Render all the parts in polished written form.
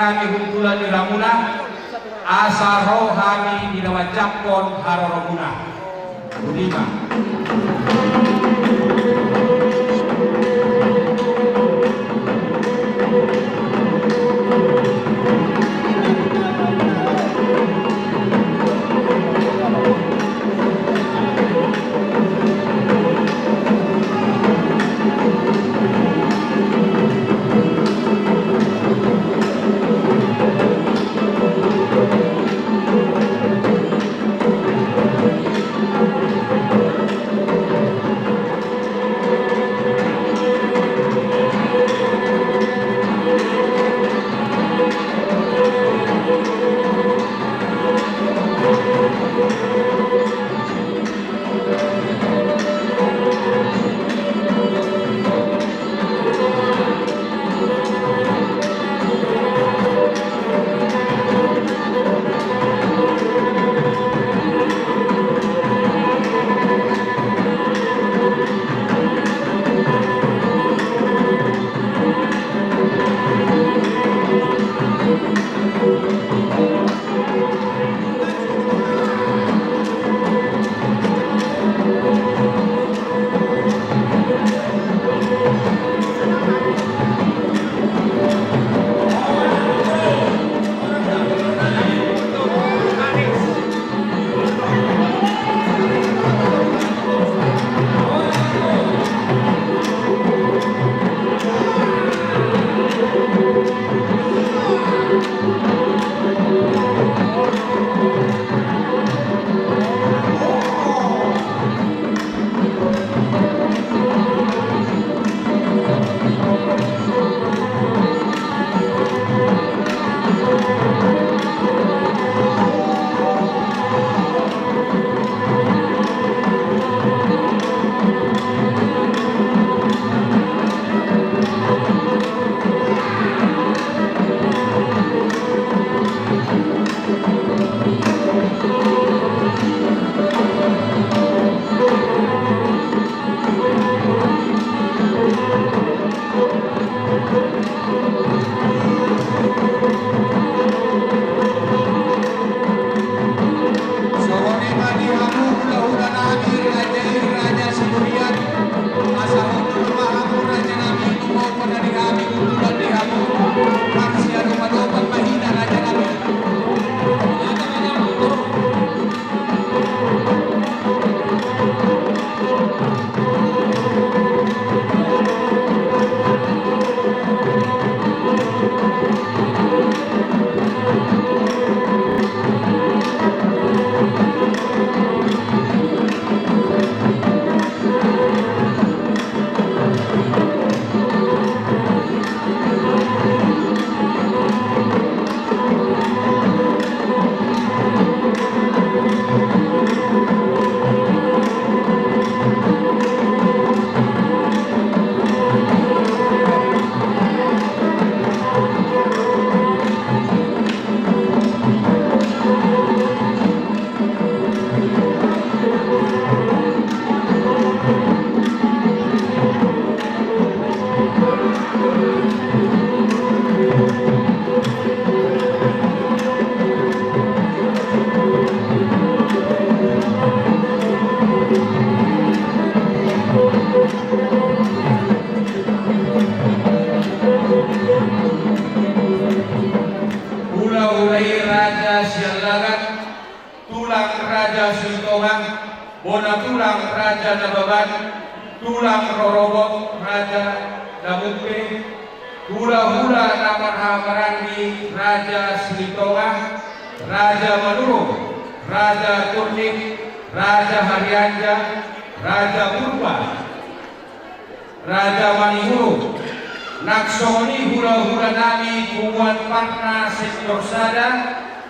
kami huntulan di ramuna asa rohani dinawacapkon haroroguna Budima. Bona tulang Raja Nababan, tulang Rorobok Raja Dabupe, hula-hula Namarha Marangi Raja Silitonga, Raja Maduro, Raja Kurnik, Raja Haryanja, Raja Purba, Raja Manihuru, naksoni hula-hula nami Kuwan Parna Sektor Sada,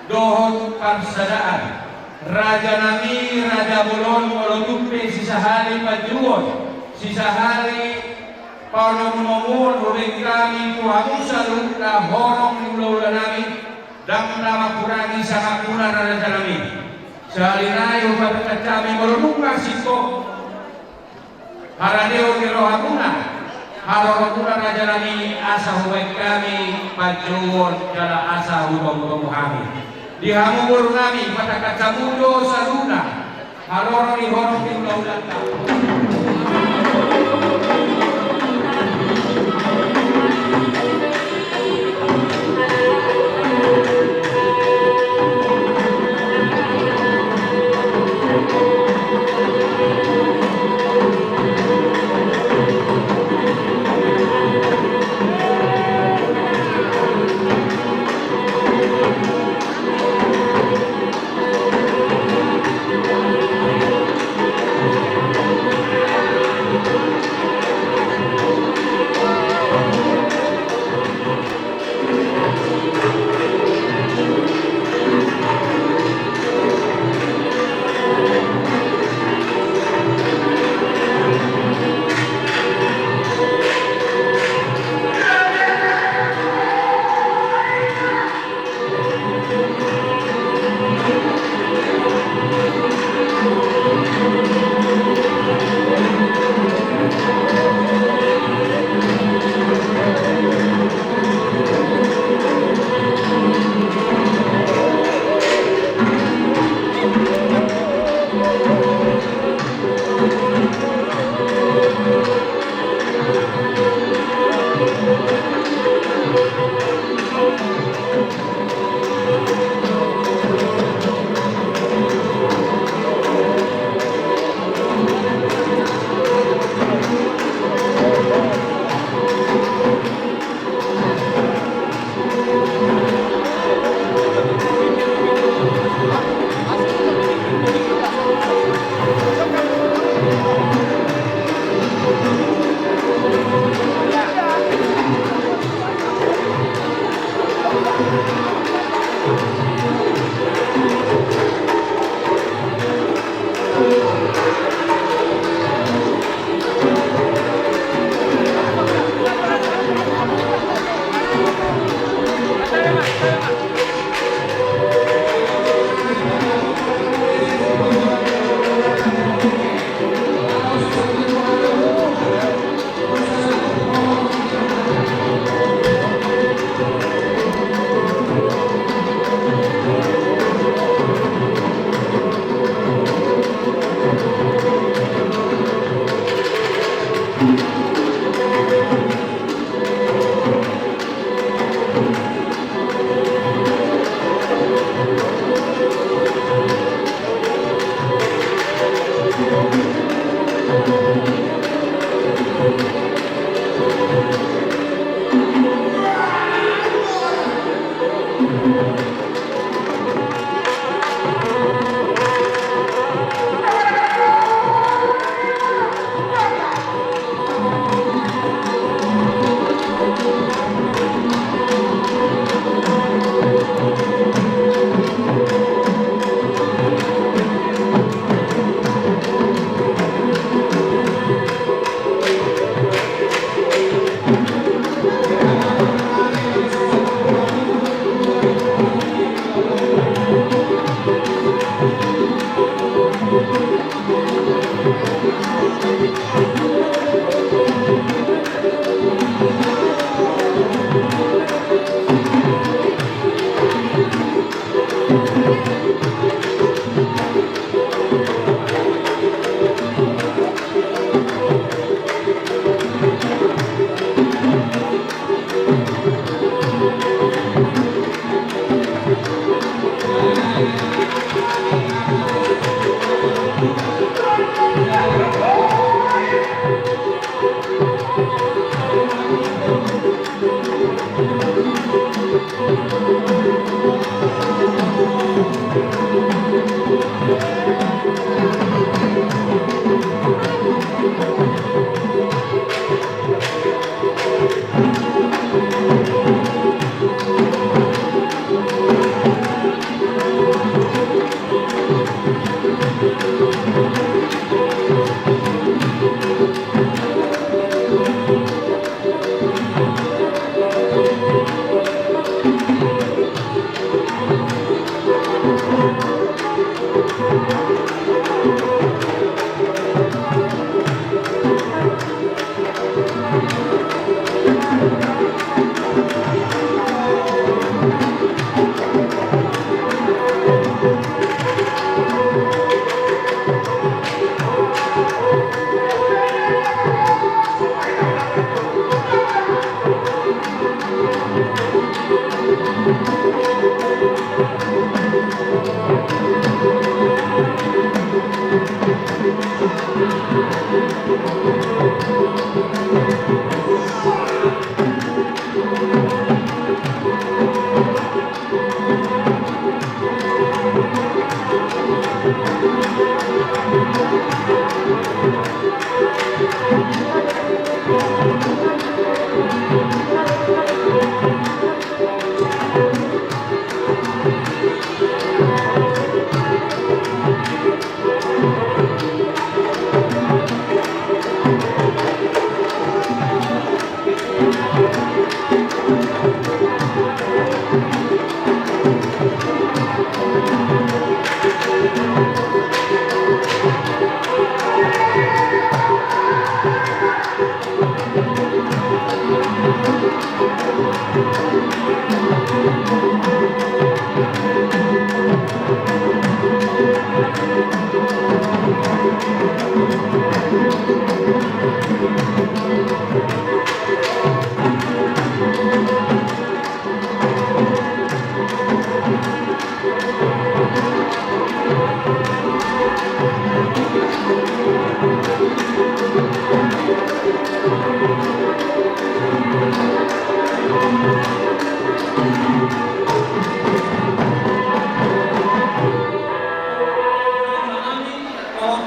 Dohot Parsadaan. Raja nami Raja Bolon Molotupe sisahari Pajuon, sisahari Paunomumun Huring kami Tuhamusa Lukna Horong Nula nami dan nama kurangi sangat guna Raja nami. Salinai ubat kami Molotuka Siko Haraneo Kirohamuna Haroroguna Raja Nami asa huwek kami pajuwon jala asa hudong-hudong kami. Dihamur nami pada kacamudo saluna haroro di horong di ulang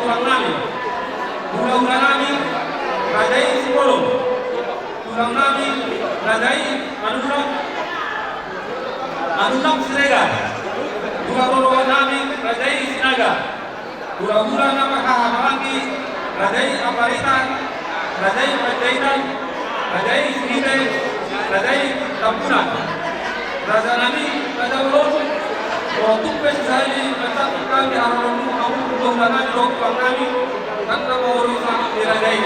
Tulang nami, ula-ula nami, radai Sipolong, tulang nami, radai Manunak Siregar, ula-ula nami, radai Sinaga, ula-ula nama Kahabarangi, radai Aparitan, radai Pajaitan, radai Sinite, radai Tampunan, raja nami, raja Ulon, untuk pesisari tetap kami harus menggunakan dokter kami tanpa urusan diradai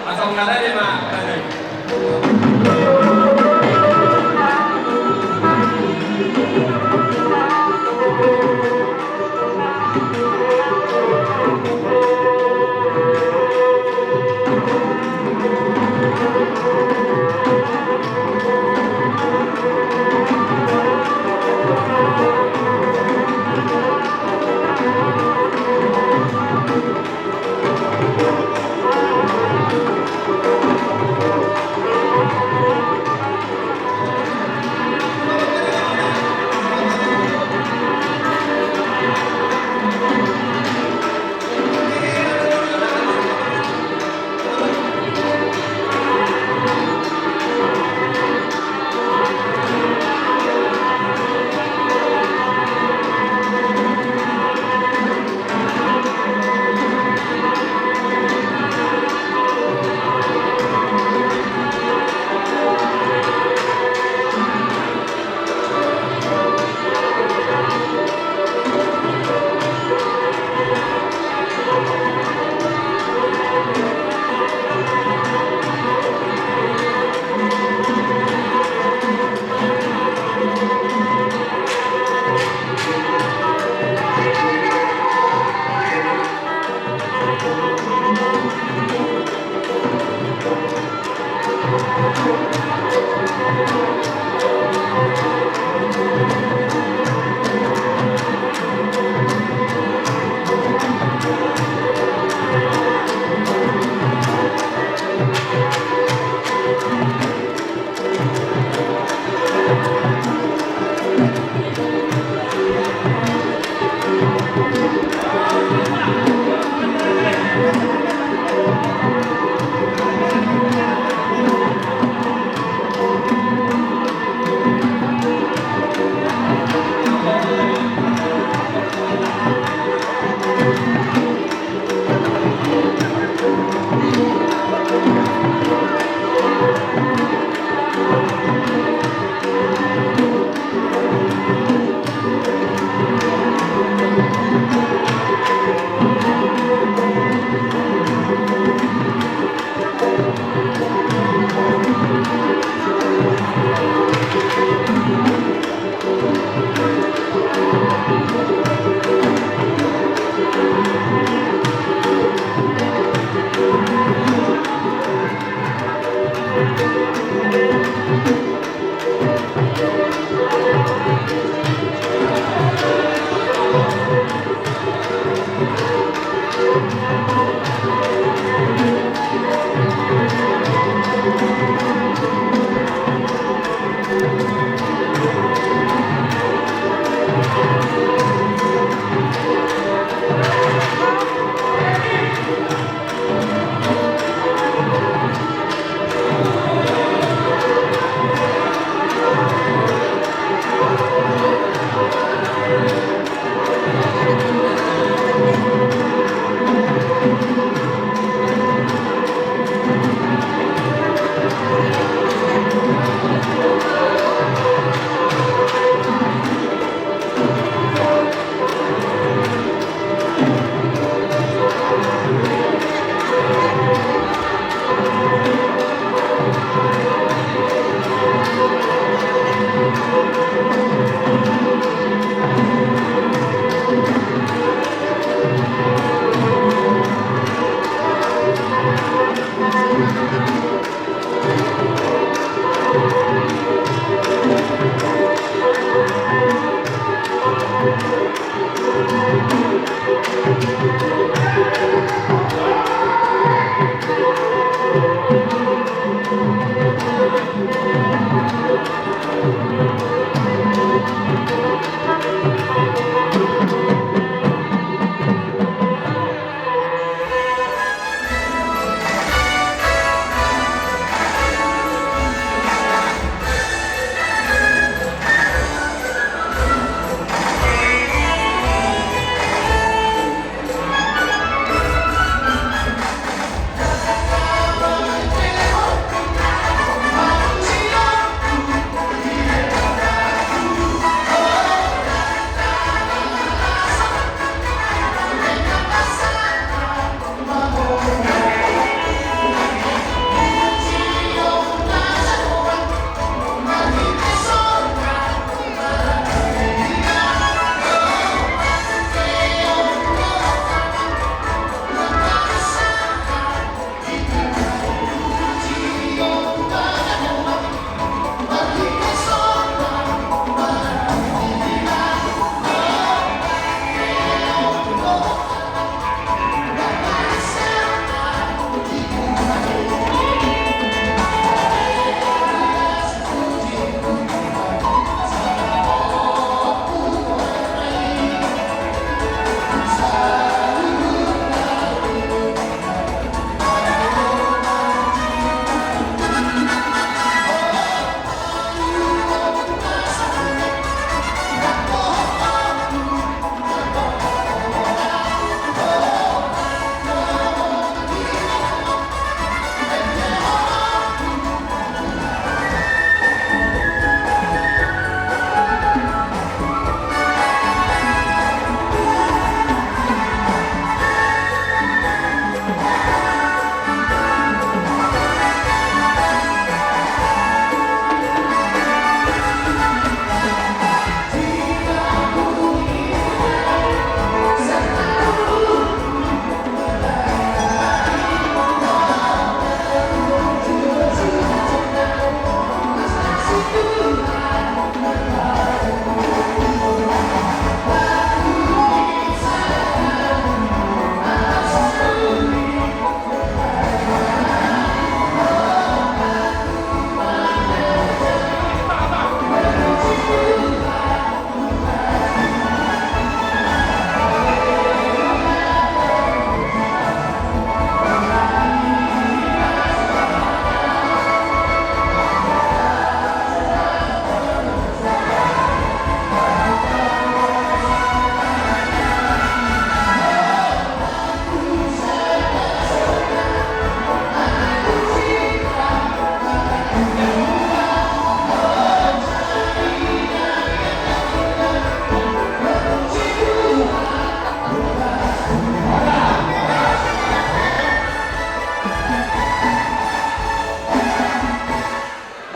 asal ngadai mah radai.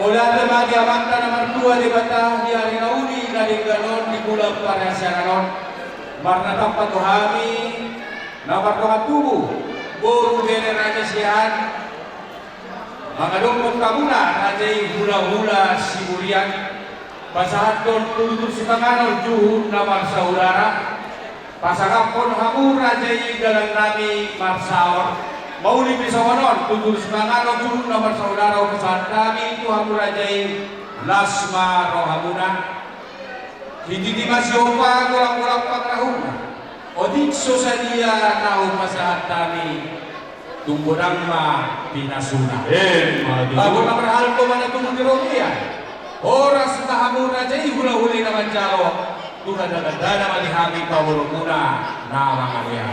Mula bagi amanta nomor 2 di bata di hari nauni dari ganon di bulan parasyanon. Marna tempat tuhami nomor 2 boru dari raja sihan. Mengadong kamuna raja hula-hula siburian. Pasahaton tutur sipanganol juhud nomor saudara. Pasangapon hamu raja dalam nami marsaor. Mauli pisawanon tutur sipanganol juhud nomor saudara pesan kami itu hamu raja lasma rohamuna. Hindi masyopa kurang-kurang pakrahuna. Odikso sa dia tahu pasahat kami. Tumbudang ma pinasuna. Bago na berhal ko man itong mundiromian. Oras na hamu raja hula-huli naman jalo. Tuhan dan dana malihami kawulunguna na mga liya.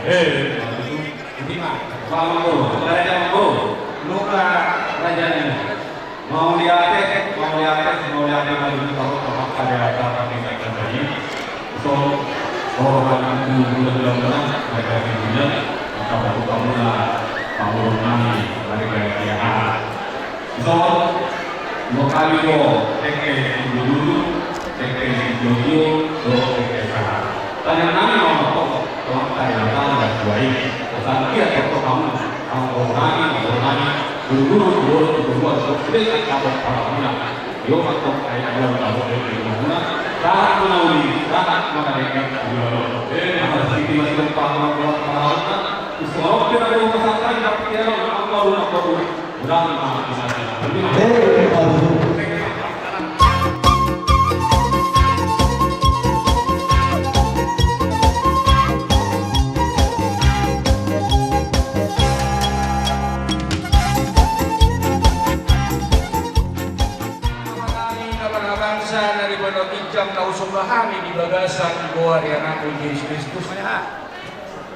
Hindi ma. Mampu, raja mampu. Luka raja ini. Mau lihat lagi kalau ada kami akan beri. So, orang yang belum mereka punya, maka baru kamu lah pangurungan mereka yang so, mau kali yo, teke dulu, teke jojo, teke sah. Tanya nami orang kok tanya apa dua ini. Pesan dia kok kamu pangurungan, dulu sudah kamu pangurungan. Yo matok kayak orang tahu dari mana. Saat menauli, saat mereka jual. Maka sedikit masih pangurungan. Semua kita ada masalah yang kita lakukan. Mudah bisa. Dari Pondok Ijam na usong bahami di bagasan Goa yang aku Yesus Kristus.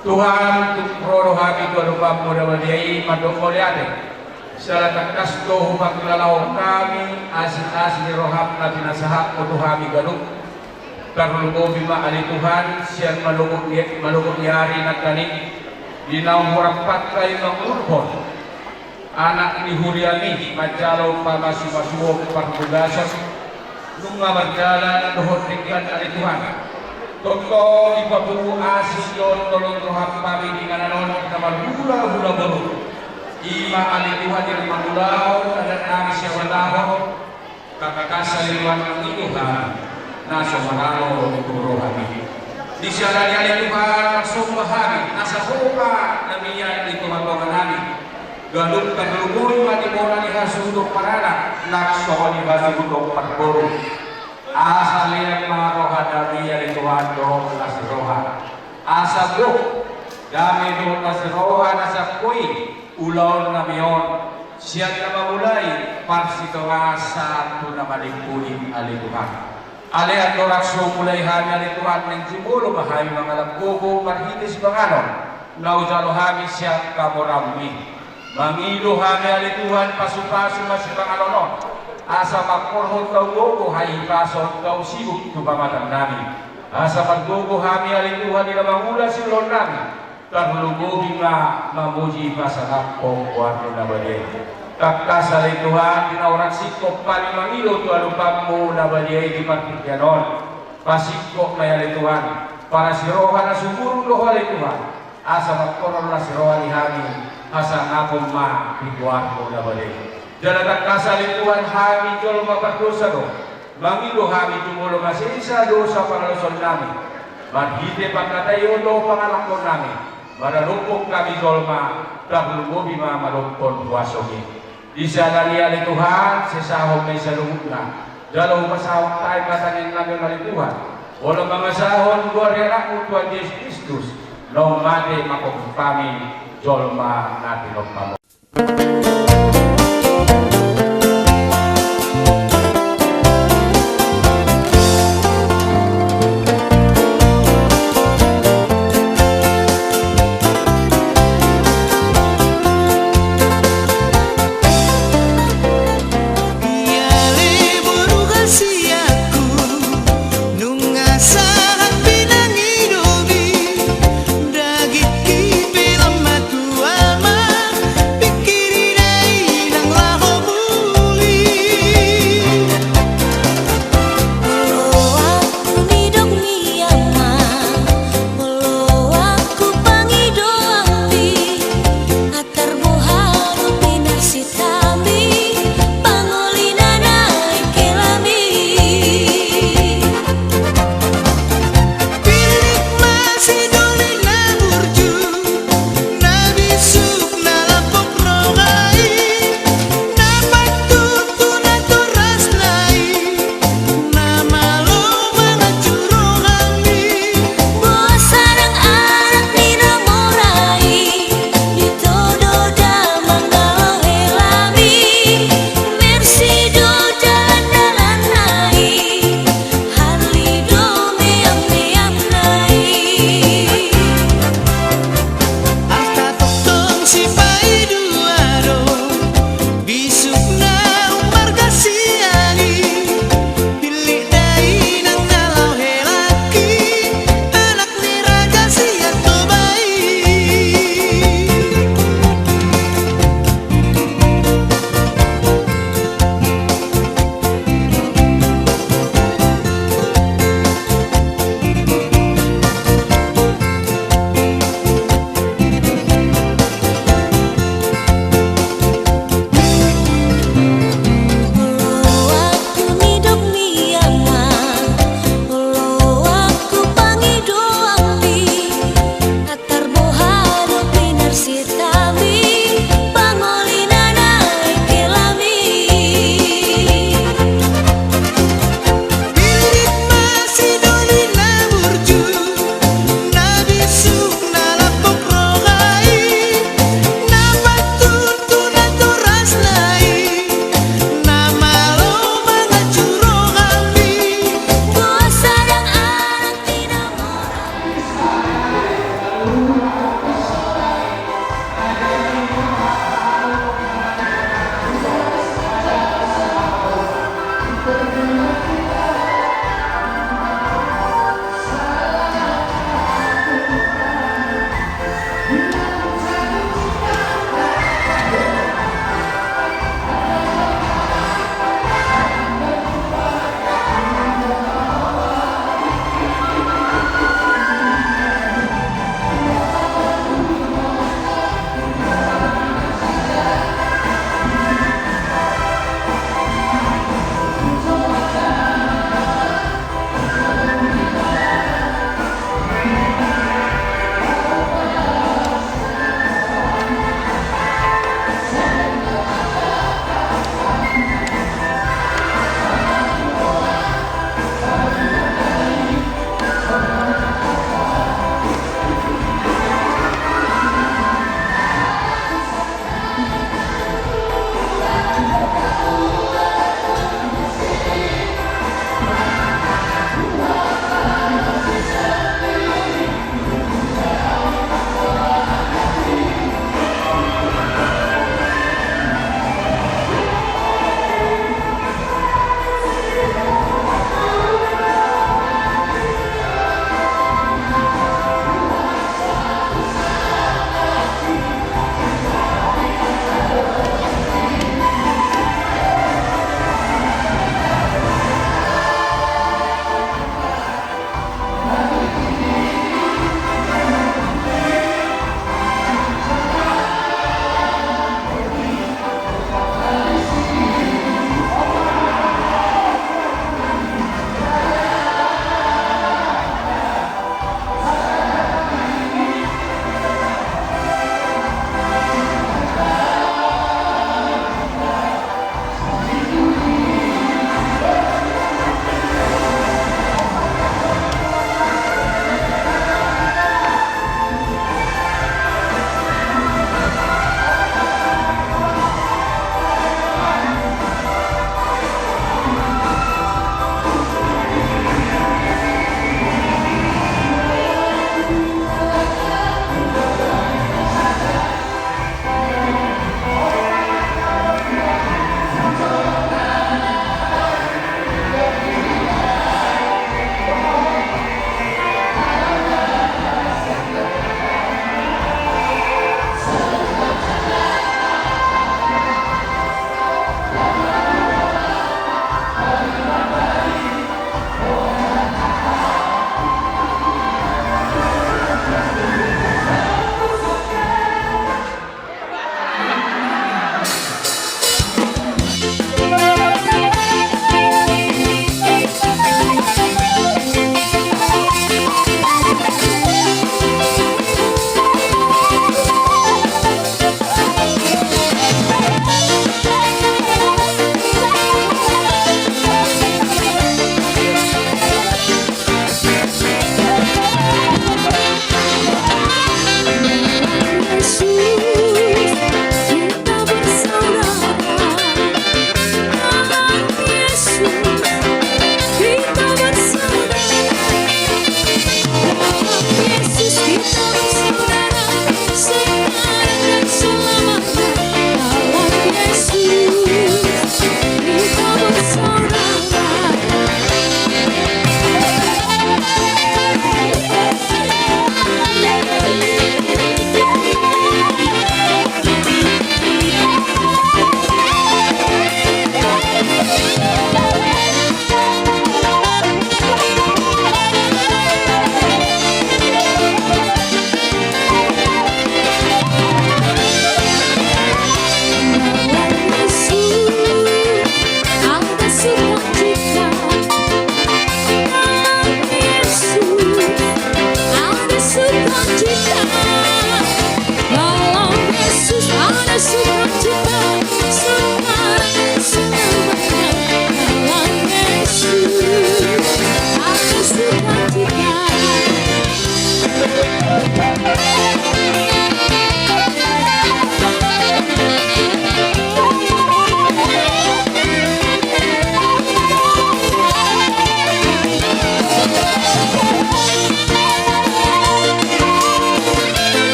Tuhan roh hati Tuhan lupa muda wadiai madok moliade. Salah takas doh makilalau kami asin roham nabi nasahak mutuhami galuk. Karlugo bima ali Tuhan siang malukut nyari nakani dinau murapat kayu mangurhon. Anak ni huriani majalo pamasuwo parbugasan. Nunga berjalan dohotkan dari Tuhan. Toko ibabu asis yon tolong roham kami di kananon kamar hula baru. Ima ali Tuhan yang mangulau dan nami siawataho kakak saliwan Tuhan. Nasa manalo untuk rohani. Di sana ali Tuhan sumbahani nasa hoka namiya di Tuhan kami. Galung terlubui mati bola di hasuduk parana nak sohoni bagi untuk perboru asalian maroha dami yang Tuhan doh nasroha asabuk dami doh nasroha nasakui ulau namion siang nama mulai parsito asa tu nama dipuni ali Tuhan ali adorak so mulai hanya ali Tuhan menjimulu bahaya mengalap gogo marhitis banganon lau jalo hami siang kamorami mangido hami ali Tuhan pasu-pasu masih pangalonon asa makorhon kau gogo hai pason kau sibuk tu pamatang nami asa maggogo hami ali Tuhan ila mangula silon nami tarlugo bima mamuji pasahapong kuarno nabade kakkas ali Tuhan dinaurak sikop pali mangido tu alupamu nabade di partikyanon pasikop may ali Tuhan para siroha na sumurong doho ali Tuhan asa magkorhon na siroha ni hami asa ngapong ma higuarno nabade Jalakan kasali Tuhan kami jol mapadosa do. Mangido kami tumulong asisa dosa pangaluson namin. Manhide pagkatayo do pangalakon namin. Manalupok kami jolma dahulu bima malupon puasogi. Di sana liali Tuhan sesahong may salubog na. Jalo masahong tayo katangin namin ng Tuhan. Walang mga sahon gloria na Tuhan Yesus Kristus. No mate makupami jolma natin o pamo. Dagit kipilang matuama, pikirin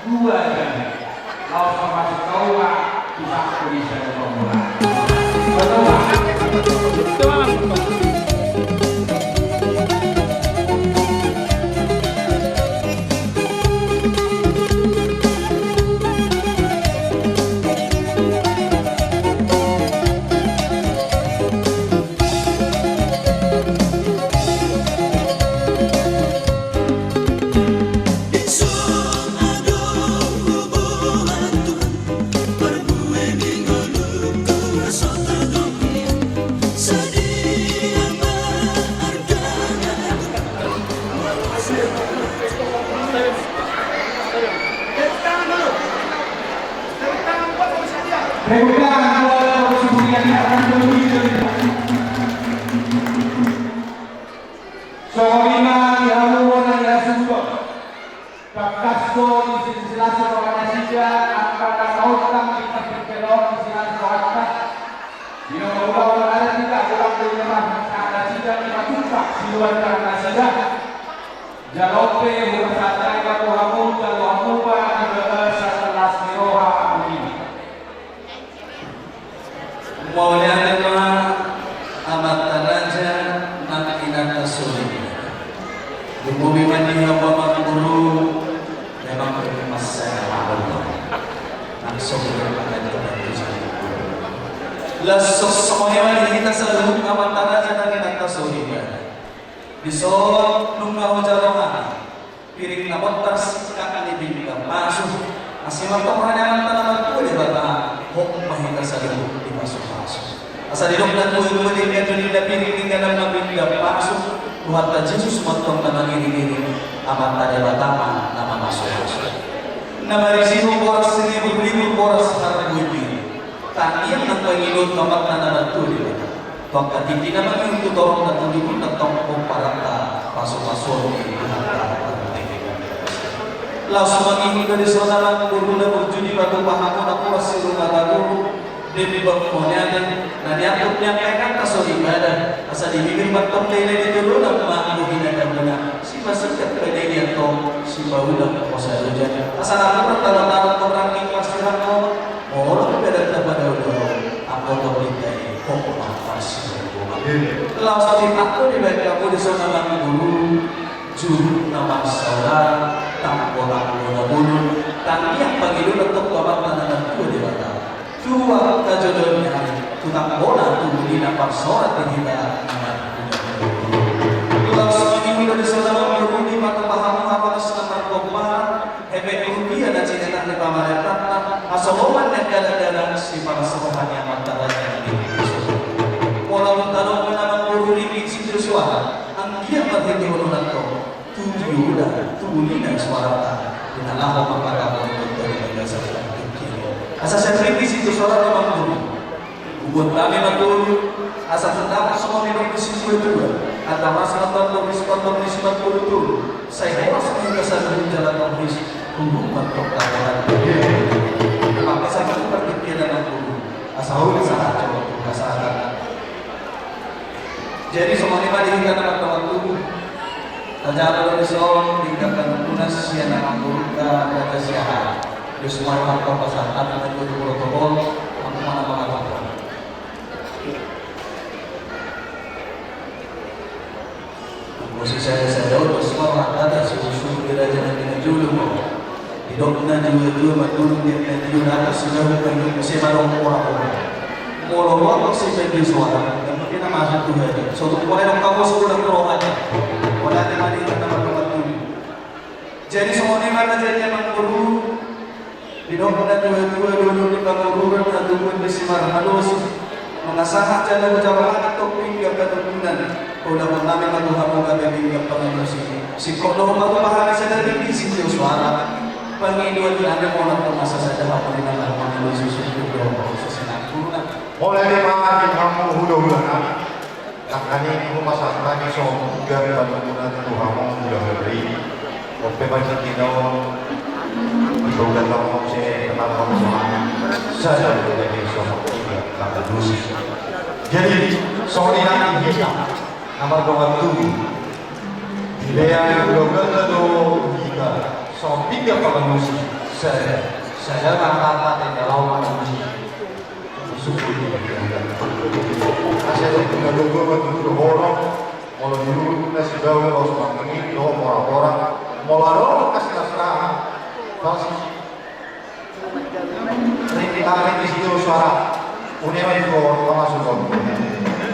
dua jam laos masuk kawa bisa bisa pemula Rebutan dua kemudian akan berdiri. Soalnya dihaluan ya sudah. Kakasko di silsilah seorang saja akan orang kita berkelor di silsilah seorang. Dia ulang ada tidak ulang dengan ada tidak lima tumpah siluan karena saja. Jalope berkata kalau kamu kalau kamu pada setelah siroha ini. Maunya tema amat raja nakinata suri. Di bumi mandi hamba guru memang berkemas saya Allah. Langsung berpada kita Lasok semuanya kita selalu amat raja nakinata suri. Bisok nunggu jarongan piring nabot tas kakak dibingkam masuk. Masih mampu hanya tanaman kulit bata hok mahita selalu dimasuk. Asa di dokter tuh dia dunia piring dalam nabi dia masuk Tuhan Yesus matong nama ini amat ada batama nama masuk nama risiko poros 1.000 poros harga budi tadi yang pengikut nomor nama tuh dia tongkat tinggi nama itu tolong datang di pun datang parata masuk langsung mengikuti dari saudara guru dan berjudi batu pahamu aku masih rumah guru Dewi bangkonya dan nadiatuk nyampaikan tasol ibadah asal dibibir batok lele di dulu dan ma'aluhin dan benar si masyarakat pedenya tong si baulah kosa hujan asal aku bertawa-tawa orang yang pasti aku mau beda kepada udah aku terlibat kok masih langsung aku dibaik aku di sana guru juru nama saudara tak orang bulu tapi yang bagi dulu untuk bapak tanah tua di batas dua kajodohnya tukang bola tuh di nampak sorat kita tulang segini dari saudara berhuni mata paham apa sekitar kompas efek rupiah dan cerita di pameran asaloman dan kadang-kadang si para sahabat yang mantaranya walau taruh menama guru ini situ suara dia berhenti menurut tujuh dan tubuhnya suara dengan Allah mengatakan dari dasar asal saya beri situ suara memang dulu buat kami betul asal terdapat semua minum di situ itu atau masalah kontor itu saya harus mengingatkan dari jalan kompis untuk mentok kawan maka saya itu berpikiran dulu asal sangat coba masyarakat jadi semua ini pada kita teman-teman tubuh terjadi dari seorang tingkatkan tunas yang akan berubah dan siapa di semua faktor kesehatan dan protokol aku mana mengatakan posisi saya jauh semua ada susu kira jangan dengan julu di dokter juga matur dia di atas sudah bukan masih marong orang mau si pergi suara dan mungkin masuk tuh aja suatu kali dong kamu sudah pro aja pada tadi teman-teman tuh jadi semua ini mana jadi emang guru di dokter dua dulu di bangunan dan dulu di simar halus mengasahan jalan ucapan atau pinggir keturunan udah menami lagu hamu kami pinggir pengelusi si kodoh baru pahami sadar di sisi suara pengiduan ada mau nonton masa saja apa di dalam pengelusi susu sesenang kurang mulai dimana kamu hula-hula nakani ko masakani so gari bangunan Tuhan hula-hula ope banyak kinaw Isugan lang ako siya kenapa saya dari sama kata dulu. Jadi sorry nanti kita nama doa tu. Dia doa tu kita so tiga kalau musik saya mengatakan yang dalam manusia suku ini Asya sa pinalugod at tutuhorong, mula nilulog na si Dawe o sa pangingin, o mora-mora, mula ron kasi nasrahan, kasi rin si Diyos suara, uneman ko ang mga sunod.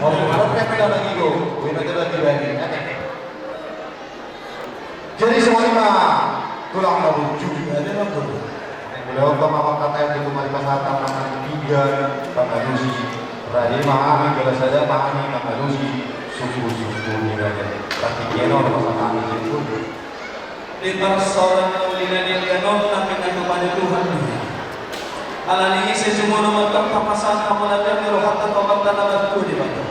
Mula nilulog na pinalagigo, winagdalag dibagi, jadi semuanya tulang na lucu, ada yang betul. Beliau sama kata yang kembali pasatan dengan tiga pengalusi, raja mahami kalau saja mahami pengalusi suku-suku ini raja. Tapi kena orang pasatan itu. Di persoalan ulinan yang ganon tapi kepada Tuhan. Alani sejumlah nomor papasan kamulan merohat atau kamulan di bawah.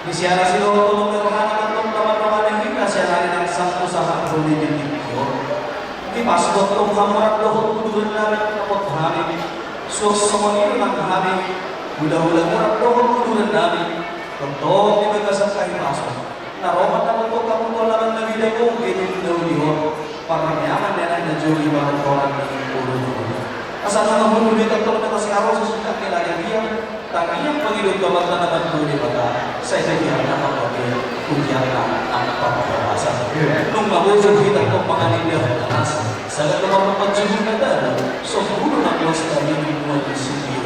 Di siara silo untuk merohat atau kamulan hingga siara yang satu sahabat boleh dikiyor. Di pas waktu Muhammad doh kuduran nabi kapot hari, semua ini nak hari, budak-budak murah doh kuduran nabi, contoh di bagasan kain masuk. Nah roman nama tuh kamu tolaran nabi dago gitu jauh dihor, para nyaman dan jauh barang orang di ulu. Asal nama bulu di kantor kita sekarang sesudah kita dia, tapi yang penghidup kawan tanah bulu di bawah, saya jadi anak bagi ujian apa bahasa. Nung mabuso kita kung pangalinda anas, sa gatawang pagsunod na dala, so puro na close tayo yung mga disipyo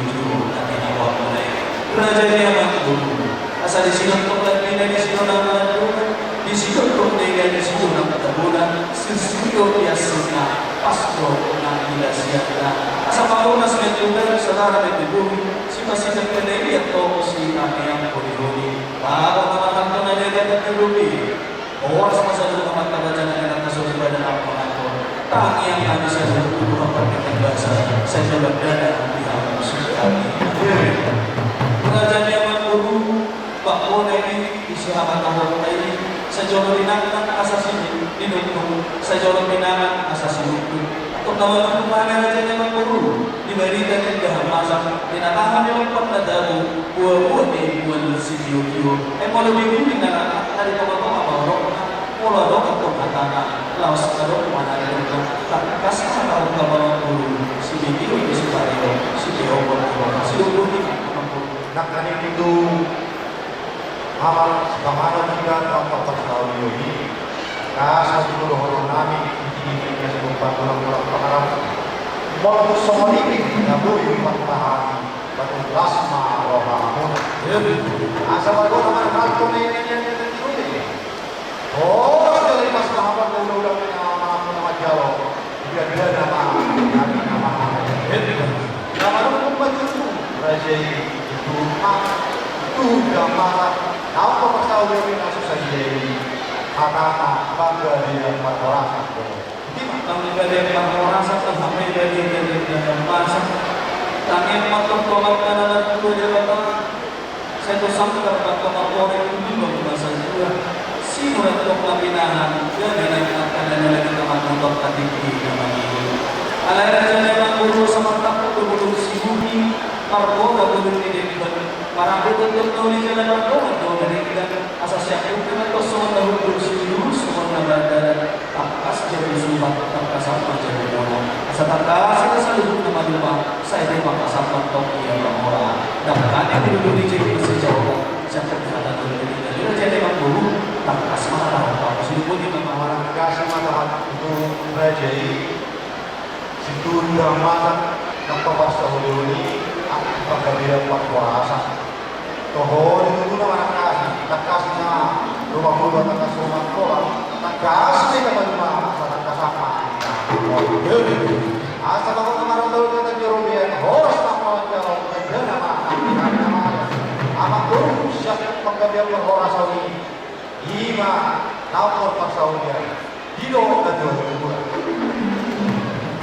na tinawa mo na yun. Raja niya mga guru, asa di sinong tuklat nila di sino ng mga guru, di sinong tuklat nila di sino ng katabunan, sisiyo yasin na pasto na nila siya na. Asa paunas ng lugar sa harap ng bumi, si Masigang Kanay at Toko si Kanayang Puri-Huli, para naman ito na nila at bumi. Oras masyado naman kabajan na nagkasunod na ako ako. Tangi ang kami sa loob ng pagkakabasa sa jalagdana ng pihang susyali. Raja niya magpuro, bako na ini, isihaman ako tayo. Sa jolo pinangan ng asasino, pinutong, sa jolo pinangan asasino. Kung naman ang kumana raja niya magpuro, Ibarita ng gahamasa, tinatahan niyo ang pagkadalo, buwa-buwa ni buwan ng sidiyo-diyo. Mula bigunin na narito ba ito mabarok na, mula doon ang pagkatana, laos ka doon, manarito ka, takas sa taong kabarang puro, si Bidiyo, si Pario, si Jehovah, si Ubunin, Nakanin itu amal sekamana juga tanpa persoalan ini. Kasa dulu orang nami ini yang sempat pulang-pulang pengarang. Waktu semua ini nabu yang bertahan batu plasma rohamun. Asal aku nama kalku ini ini. Oh, dari pas sahabat udah nama Jawa. Dia nama. Nama lu betul. Raja itu udah marah. Apa pasal ini kasus saja ini? Kata bangga dia orang. Kami dari orang sampai dari masa kami makan tomat kanan dulu jalan saya tu sampai dapat tomat orang itu belum masa juga si murid tomat binahan dia dengan kanan lagi tomat tomat tadi di dalam itu alai raja memang guru sama takut guru si bumi parko guru ini para guru tahu di jalan parko dari kita asas yang kita tu semua guru si guru semua nabada takas jadi sumpah takas apa jadi bola asa takas kita selalu nama lupa saya di maka sampai tok ya orang dan ada di dulu di jadi sejauh sampai ada dulu di jadi bang guru takas mana apa sih pun di Orang kasih mata itu raja situ dah masak tanpa pasal ini apakah dia pak kuasa toh itu nama anak kasih takasnya rumah takas rumah orang takas ini nama takas apa asal aku kemarin tahu kita jerumian harus apa kalau ada nama apa tuh siapa pengambil berhoras ini ima tahu pasal dia hidup dan jual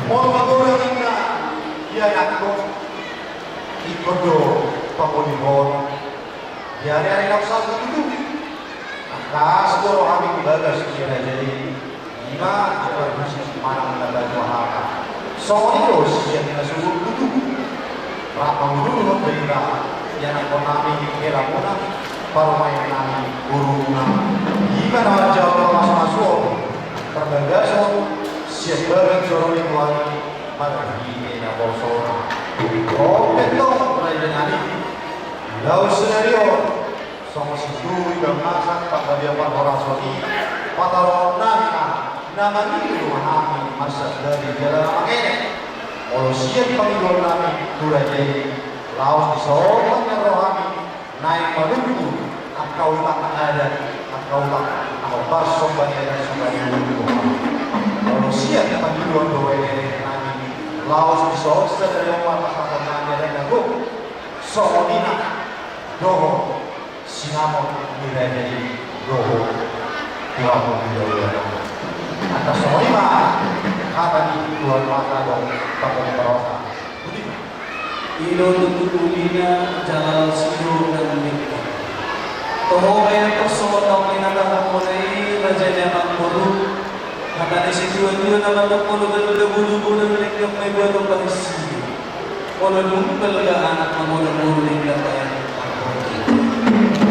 mau magorang na dia nakko ikodo pamonihon dia hari naksa itu akas doro kami bagas kira jadi ima apa masih mana ada mahaka soalnya dia nasuruh itu rapang dulu mereka yang ekonomi kira muna baru main nami guru nami gimana jawab masuk-masuk terbagas siapa yang jorong itu marahili na boso. O beto, raja nani. Lau senario, sama situi dan masak pagkabiapan orang soni, pataron nana, nama itu memahami masa dari jalan makanya. Kalau siap panggilan kami, sudah jadi laos di soalnya rohani, naik menuju, akau tak ada, akau tak, akau pas sombanya dan sombanya menuju. Kalau siap panggilan doa kami, laos di soal dari orang pasangannya dan aku, soalnya doa, sinamon nilai jadi doa, Tuhan menjauh. Atas soalnya kata di Tuhan mata dong pakai perosa. Ilo tututulinya jalan siru dan nikah. Tomo yang tersebut dalam inatan mulai rajanya mangkuru. Kata di situ itu nama mangkuru dan bulu-bulu dan nikah mai baru berisi. Kalau numpel ke anak mangkuru nikah yang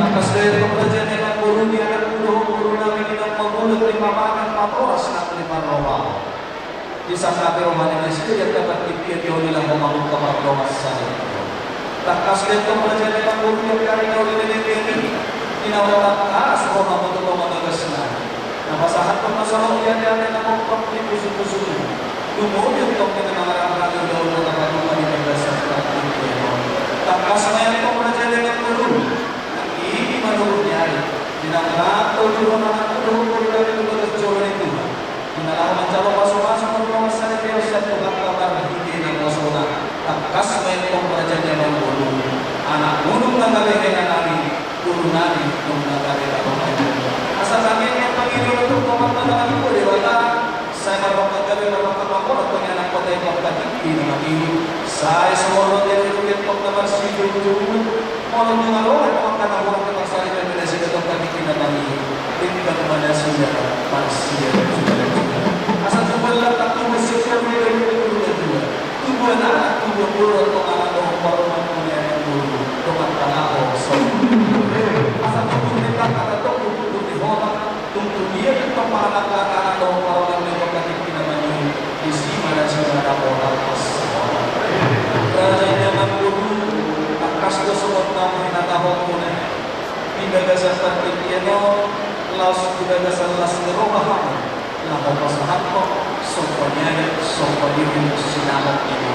atas dari rajanya mangkuru di anak bulu-bulu nami nikah mangkuru terima makan patoras nak terima roba. Di saat Romani itu dia dapat dipikir oleh Muhammad Muhammad Sallallahu. Tak kasih kemudian dalam buku yang kali ini dinawakan as Muhammad Muhammad Sallallahu. Nah pasahan pemasaran yang dia dalam buku ini khusus-khusus. Kemudian untuk dengan orang-orang yang jauh dapat di berdasar itu. Tak kasih yang kemudian dalam buku ini menurutnya dinawakan tujuan anak tujuan dari tujuan itu. Inilah menjawab masuk-masuk ke masa dia satu kabar ini dan masalah takas main pembelajaran yang dulu anak gunung nagari dengan kami gunung nari gunung nagari asal kami yang panggil untuk pemakaman itu dewata saya merupakan kami merupakan orang anak kota yang berkati ini kami saya semua dari itu pemakaman situ kalau dengan orang pemakaman orang yang saya dari situ kami tidak kami tidak kepada saudara manusia asal sebelah tak tunggu sesuatu yang tunggu anak tunggu pulau atau anak dong baruman punya yang dulu dengan tanah kosong asal tunggu mereka kata tunggu di hotel tunggu dia tetap anak dong baruman yang berkati kita menyuruh di sini dan sini ada orang kosong raja zaman dulu akas tersebut namun nak tahu punya tidak ada sesuatu yang laos tidak ada salah serobah nah pasahan kok sokonya sokonya sinamok ini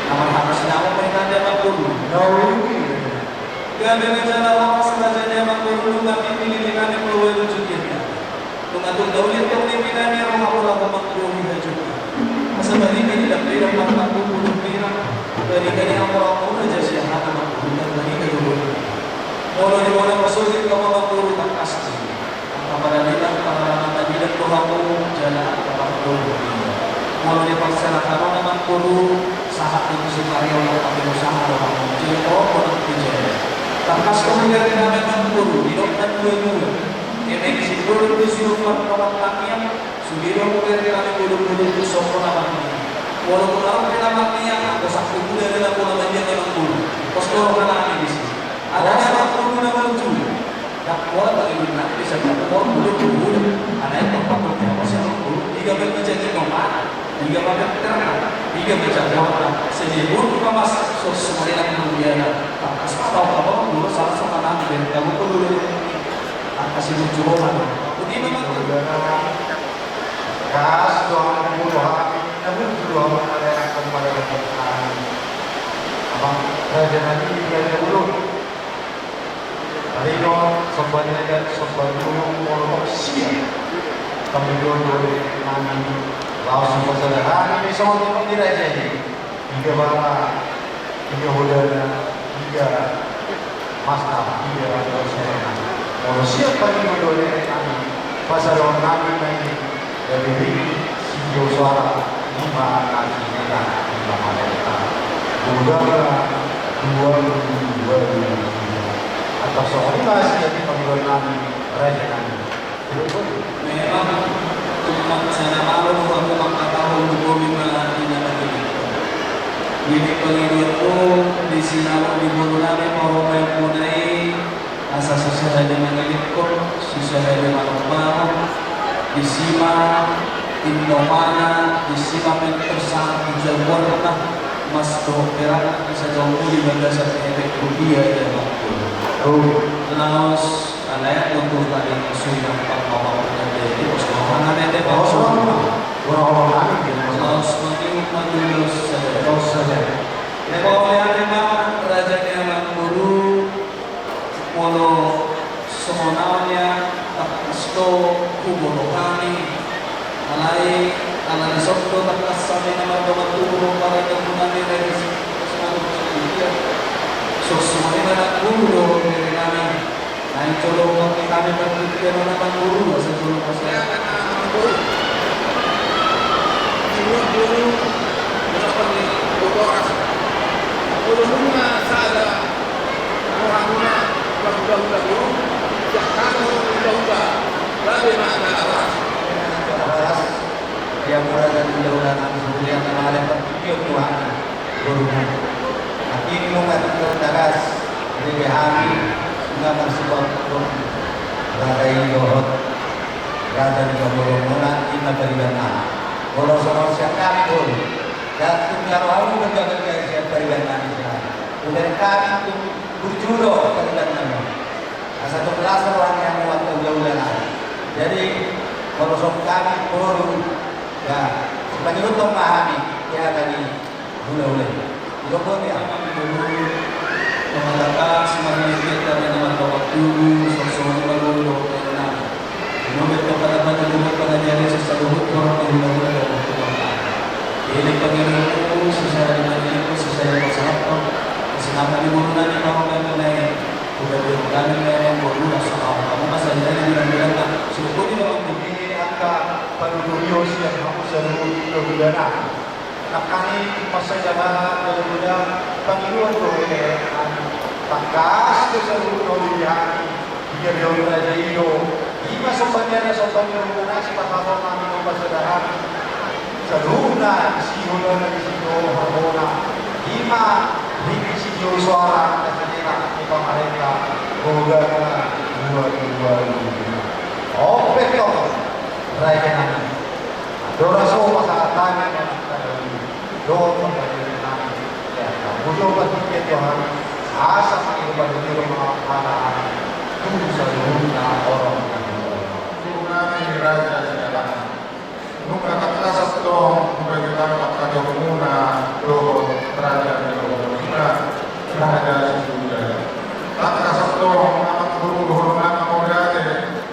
nama harus sinamok mereka dia makulu gak ada jalan lawas saja dia makulu tapi pilih-pilih keluar wujudnya mengatur daulit yang dipilihnya rumah-rumah makulu juga masa balik ini tidak beda makulu dari kali orang-orang aja sih hati makulu dan dari kedua kalau di mana pasulit kamu makulu tak kasih kepada bilang para bilang Tuhanmu jalan kepada dulu. Kalau dipaksanakan orang guru saat itu sekarang orang pakai usaha orang jadi orang kerja. Tanpa kemudian dengan guru di dokter dulu. Ini di situ disuruh orang laki-laki sudah mulai kami guru-guru itu sokong namanya. Walaupun orang namanya yang ada satu guru dalam pola belajar memang guru. Postur orang di sini. Ada yang guru nama guru. Tak boleh bagi guna bisa orang bulu ada yang tempat berapa sih orang jika berbicara nomor jika berbicara jika berbicara orang sejauh kita mas semuanya kemudian tahu apa dulu salah satu nama dari kamu tuh dulu kasih lucu orang ini memang Kas doang puluhan, namun dua orang ada yang akan pada keputusan. Abang raja nanti dia dulu. Alino sebanyak dan sebanyak orang siap kami dulu nami langsung persaudaraan ini semua orang di raja ini tiga bala tiga hodana tiga master tiga orang orang siap kami dulu nami pasal orang nami ini dari video suara lima kali lima mereka udara 2022 atau soal masih jadi panggilan kami raja kami. Memang cuma saya malu aku maka tahun 2005 di negara ini. Ini pengikutku di Sinau di Borneo mau mulai asal susah dengan ikut susah dengan mau di Sima Indomana di simamen tersang Jawa Tengah Mas Dokteran bisa jauh di bangsa efek rupiah ya waktu. Terus kalian untuk tadi isu yang pak jadi persoalan ada terus mungkin saja. Kalau yang memang raja yang guru Polo semonanya Taksto Kubono kami alai alai sokto takasami nama doa tubuh para kemudian dari semua semuanya anak guru dari kami naik colok kami berpikir anak guru sebelum pasal guru berapa nih guru sada orangnya baru jangan udah lebih mana atas yang berada di dalam kemudian ada berpikir Tuhan gurunya. Ini lumat terdaras dari kami nggak bersebut pun berada di Johor, berada di Johor Mona kita beribadah. Kalau soal siapa pun, dan tunggal lalu berjaga siapa beribadah di sana. Kemudian kami itu berjudo beribadah. Satu kelas orang yang waktu jauh jadi kalau kami pun ya sebagai untuk memahami ya tadi mulai Joko ya mengatakan semuanya kita dengan waktu sosok baru dan menurut kepada pada jadi sesuatu orang yang dan ini pengirim sesuai dengan itu sesuai masalah selama di bulan ini orang yang mulai udah bulan yang baru asal kamu masih ada di bulan suku di dalam ini angka penduduk yang harus kebudanan. Kami masa zaman kemudian pemiluan boleh takas ke seluruh dunia dia raja itu. Lima sebenarnya komunikasi pasal kami mempersaudara seluruhnya si bulan di situ harmona. Lima di situ suara kesejenak di mereka bulan 2022. Oh betul. Raja kami. Dora so pasatan yang doa bagi kami. Ya, butuh bagi Tuhan. Asa itu bagi Tuhan anak itu seluruhnya orang. Kami raja sekarang. Nuka kata satu bagi kami pada umumnya doa raja di umumnya raja sudah. Kata satu anak guru nama muda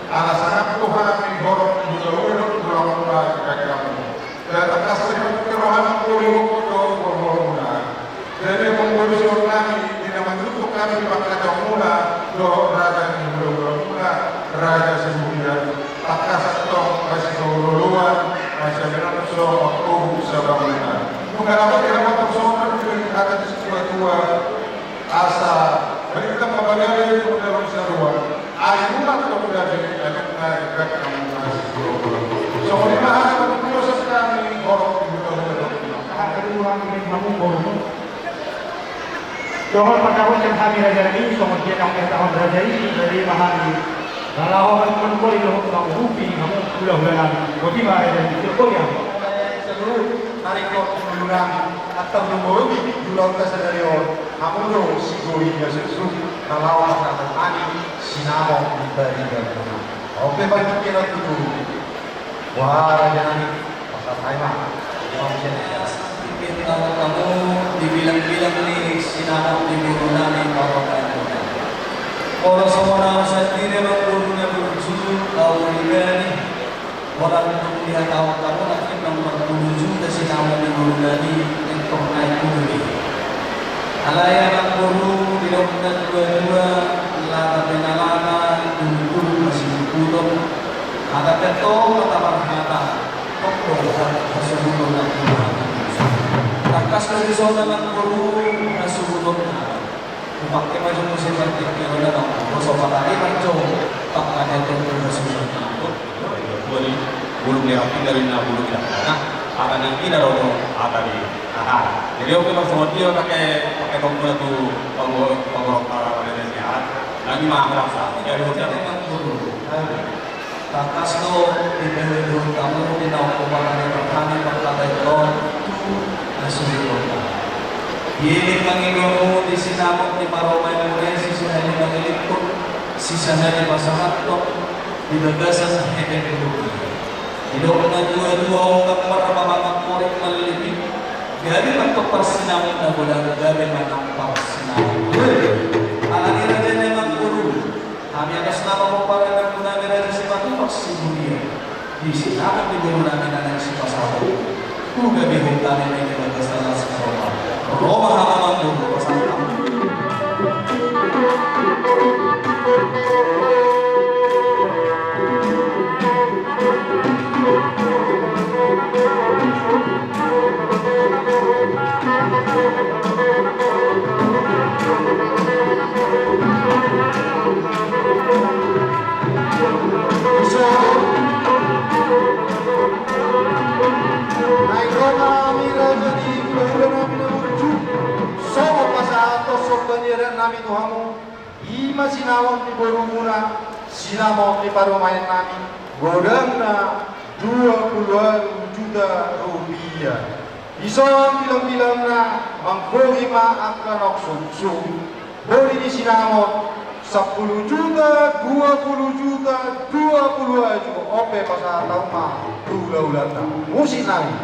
alasan Tuhan mengorong juga urut pulang bagi kamu. Dan atas kerohan puluh doa jadi mengurus kami tidak menutup kami pada kamu doa raja yang belum raja semuanya tak satu masih luar masih benar waktu sebelumnya. Bukan apa kita persoalan juga ada di sebuah tua asa berita pembalian itu dalam seruan. Ayunan kemudian ada kamu soalnya ada proses kami orang kedua ingin mengukur Johor Patahun yang kami raja ini kemudian yang tahun raja ini dari mahali kalau orang mengukur itu orang rupi kamu bulan-bulan motiva dan itu yang seluruh tarik kemudian atau nomor bulan kesadaran kamu tuh si gori Yesus kalau orang ani sinamo diberi dan oke bagi kita tuh wah raja ini pasal Taiwan kamu dibilang-bilang nih sinama di bulan kalau kalau semua sendiri mempunyai berjudul tahun ini orang melihat tahun kamu lagi nomor 7 dari sinama di bulan ini untuk naik dulu alaya bang guru di nomor 22 lata penalana dulu masih kulon ada petong atau berkata toko hasil lagi takas dari zona ng guru na sumunod na umakke pa yung musim at tikiro na lang so patay man yung pagkanet yung sumunod na Bulog ni Rapi dari na bulog kita. Nah, akan yang tidak rodo ada di. Jadi oke maksud dia pakai komputer tu pengorok para pada sehat. Lagi mah merasa. Jadi hotel memang guru takas no ipehulun kamu dinaukupan ng kami pagkakaiton nasusunod na. Hiling Panginoon di sinamok ni Maromay Mure, si Sanali Mangilikot, si Sanali Masahatok, dinagasan sa Hebenuluki. Inoon na dua-dua ang maramamang kurik malilipin, gabi magpaparsinamok na bulang, gabi magpaparsinamok. Alangin na din naman guru, kami akas nama mo para na kung namin na si Patupak si Bulia. Di sinamok ni guru namin na nagsipasabot. Kung gabi kung namin ay dinagasan sa Roma. Roma halaman dulu pasang Naik Roma mira jadi bulan namin na urju. So pasato so banyeran namin tuhamu. Ima sinawang ni Borumuna, sinawang ni Parumayan namin. Godang na 20 juta rupiah. Isang bilang-bilang na mangkurima ang kanok sumsum. Boleh disinawang 10 juta, 20 juta, 20 juta. Ope pasataw ma, ulah-ulah na. Musin namin.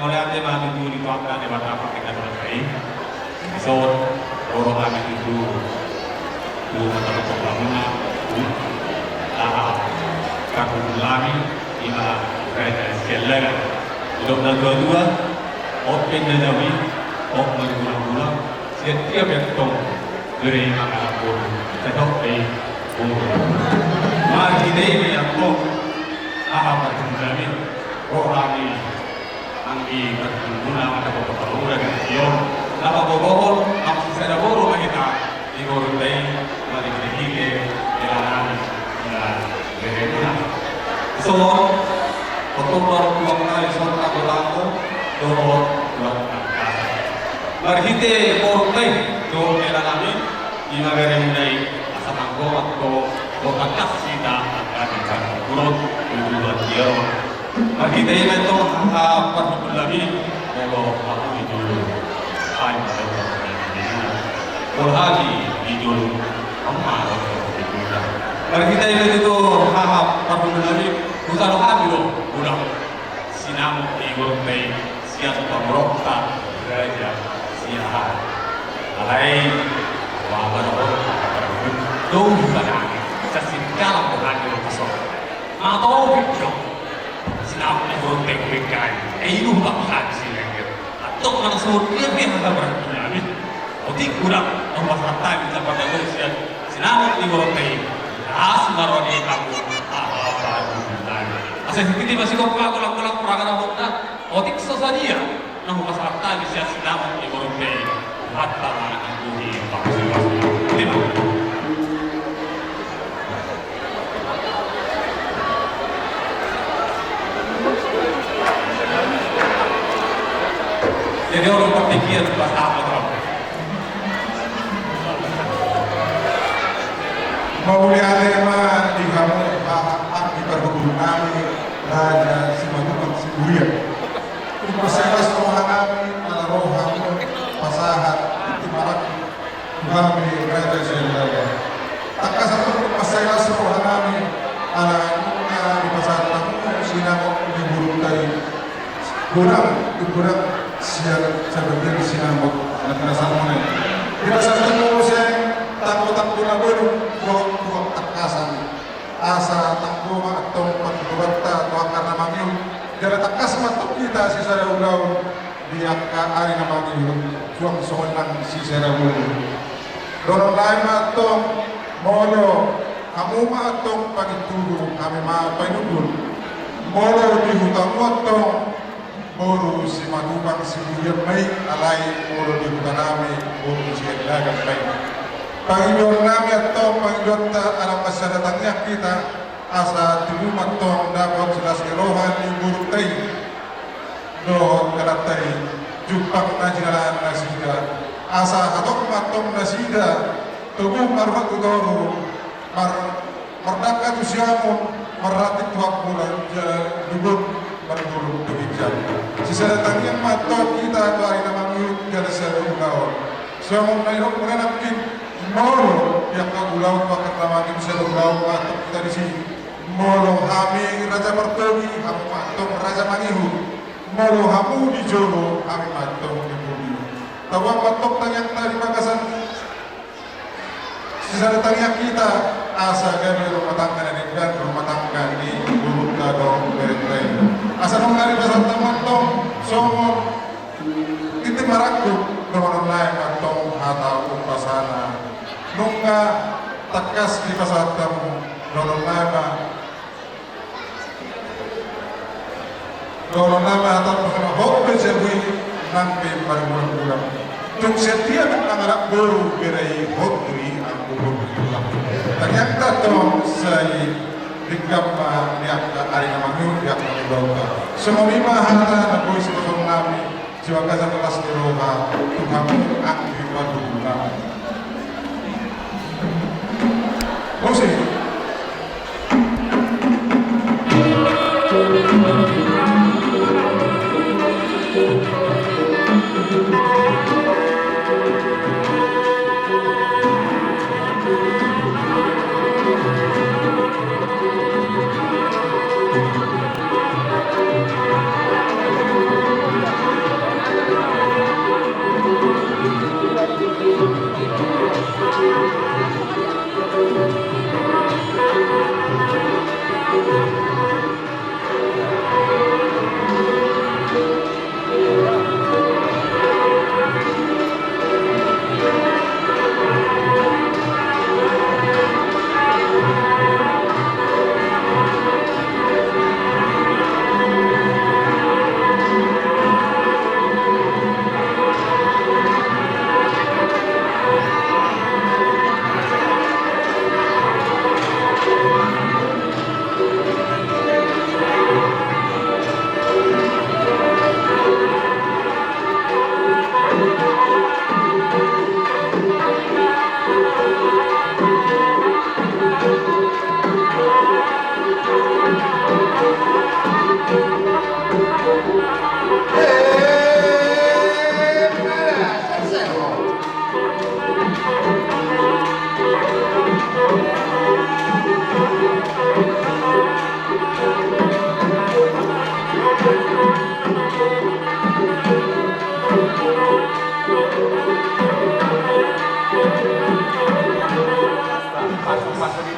mau lihat mati dulu di tuakan di mata apa kita berkait. So, orang kami itu dulu mata pembangunan, kakun lami, ima kereta sekelar, hidup dan dua, open dan jawi, open gula-gula, setiap yang tong dari mana pun, tetap di mari deh yang tong, kakun lami, rohani. Anggi berguna ada beberapa dan yon dapat bohong aku sudah bohong kita di bohong day mari kita jalan ya berguna so otobor kuangna isota bolango dohor buat mari kita bohong day do jalan di magari day asal anggo atau bohong kasida akan kita urut buat dia Bagi tayo na ito, particularly, pero ako idul ay Kurhani idul ang araw ko idul. Bagi tayo na ito, particularly, kung saan kami lo, ulang sinamok igor may siya sa pamrokta, raja siya alay, wabara ko, doon ba namin, sa singkalang ko namin ang pasok. Mga tawag ito, sinapot na kurang teknikan, ay lumakan sila yun. At ito ang sunod niya, may hagabaran ko namin. O di kurang, ang masaratan sa pagkagong siya, sinapot ni kurang teknikan, lakas maroon niya ako, kasi hindi masih kau kulang-kulang perangan ang na, o di sa niya, nang masaratan siya, sinapot ni kurang teknikan, at parang ang buhi ang pagkasipas. Di ba? Jadi orang berpikir bahasa apa tahu? Mauliatema di kamu hak di perkebunan raja simanukan siburia. Upaselas rohanami ala rohamu pasahat timarak kami raja selera. Takas satu upaselas rohanami ala nuna di pasahat tamu sinamok di buruntai. Gurang siar sebagian sinamok anak nasan mana. Kita satu musim takut na baru buang takasan asa tangkuma atau pagkubarta atau karena mangyong gara takas matok kita si sada ulaw di akka ari na mangyong suang sonang si sada ulaw dorong lain matong molo amuma atong pagitudo kami mapainugun molo di hutang motong molo si madubang si buyang may alay molo di hutanami molo si aglagang may Panginoon namin at ito, Panginoon alam sa datangnya kita asa tilumat tong dapat sila sirohan ni Burutay doon kalatay jupak na jinalaan na sida asa hatok matong na sida tugong marwag udoro mardaka tu siyamon maratik tuwak bulan dubot margulong tubigyan si sa datangnya matok kita tuwari na mangyut gala sa lugaw so mong nairok muna namin Molo yang kagulaw pagkatamagin sa lugaw at kita di sini. Molo kami Raja Martogi, kami matong Raja Mangihu. Molo hamu di Jolo, kami matong di Bumi. Tawang matok tanyang tadi magasan. Sisa tanyang kita asa kami rumah tangga dan rumah tangga di Burut Dadong Beretren. Asa nung nari basal tamantong somong itu marakut dengan lain matong atau pasana. Nunga takas di pasatamu lolonama atau bersama hokbe sebuih nampi bulan-bulan tung setiap anak baru gerai hokri aku berbulan ternyata tong saya dikapa niakta ari namanyun niakta dibawa semua lima hata na boy sebelum nami jiwa kasar kelas diroha tuhamu akti berbulan Jose.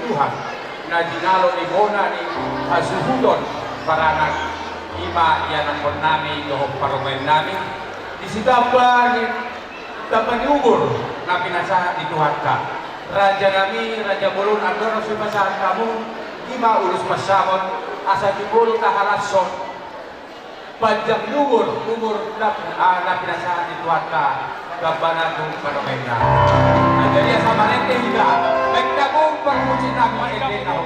Tuhan na dinalo ni Bona ni Hasuhudon para anak ima yan ang nami dohong parungan namin disidapa ni dapat diugur na pinasa di Tuhan ka Raja nami, Raja Bulun Andoro supasahan kamu ima ulus pasamon asa jubul kahalason panjang umur na pinasa di Tuhan ka gabana kong parungan namin jadi sama nete juga baik tabung permucin aku ede tahu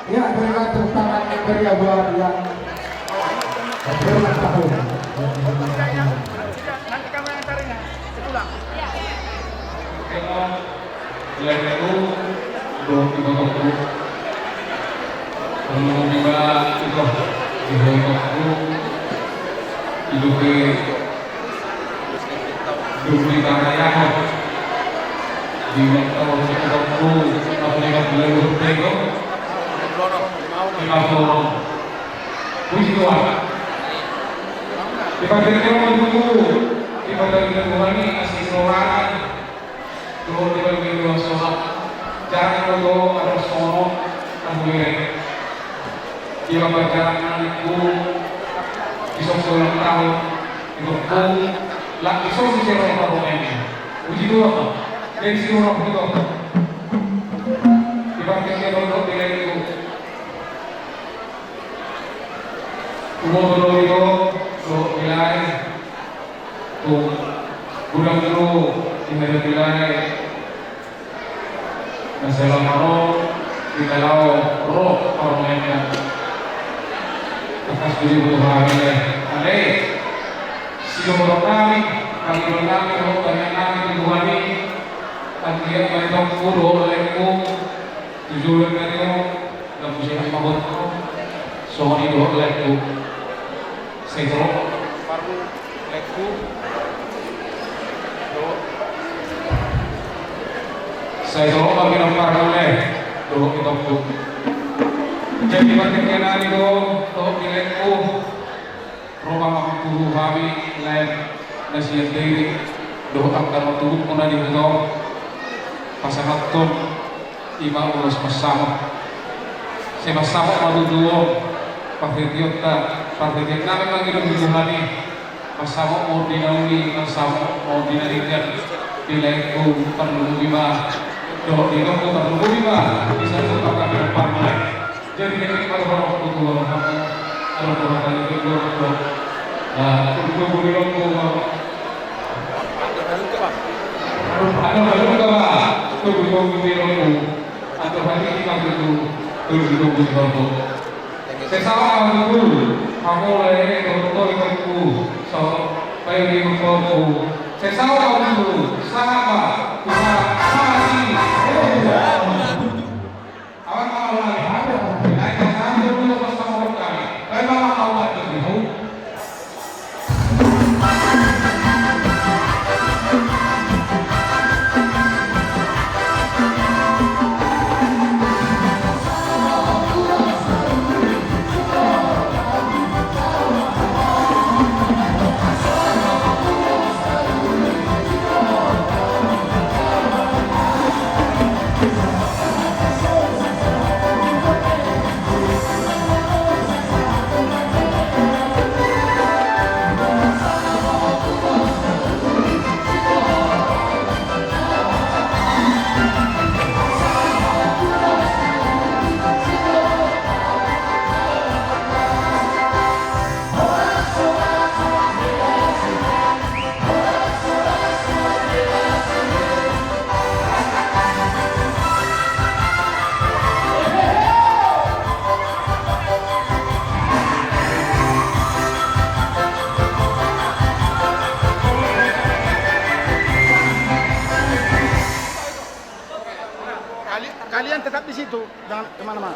Ya, berikan tepuk tangan yang meriah buat yang berulang tahun. Nanti kamu yang carinya, sepulang. Tengok selain itu belum dibantu belum juga itu dibantu itu ke dulu karya di waktu sekitarku apa yang belum tengok kalau puji Tuhan dibandingkan menunggu dibandingkan mengulangi kasih seorang Tuhan dibandingkan dua sholat jangan lupa ada sholat kemudian dia berjalan itu bisa seorang tahun itu pun lagi sosial seorang tahun ini puji Tuhan dari seorang itu dibandingkan untuk dengan itu umur itu untuk wilayah untuk gudang dulu di wilayah masalah malu di dalam roh orangnya atas diri Tuhan ada siapa kami roh kami Tuhan ini dia banyak guru olehku tujuan dari dan musim mabut soal itu olehku segera paru lekku Saya tolong bagi nomor boleh dulu kita tuh. Jadi perkenalan itu untuk milikku rumah mampu kami lain nasihat diri dulu akan waktu pun ada itu pasangan tuh imam ulus bersama saya bersama madu dua Partai memang hidup di Tuhan bersama mau dinaungi bersama mau dinarikan nilaiku perlu lima doa dinamku perlu lima bisa tetap kami depan jadi ini pada orang tua kamu kalau orang kali itu untuk dinamku ada baru kawan untuk dinamku atau hari ini kamu itu dinamku sesama kamu kamu lagi untuk ikutku so baik di kamu sesama kamu sama Tuhan kasih awan mau lagi ada naik ke dulu bersama kami memang mau ada itu Kalian tetap di situ, jangan kemana-mana.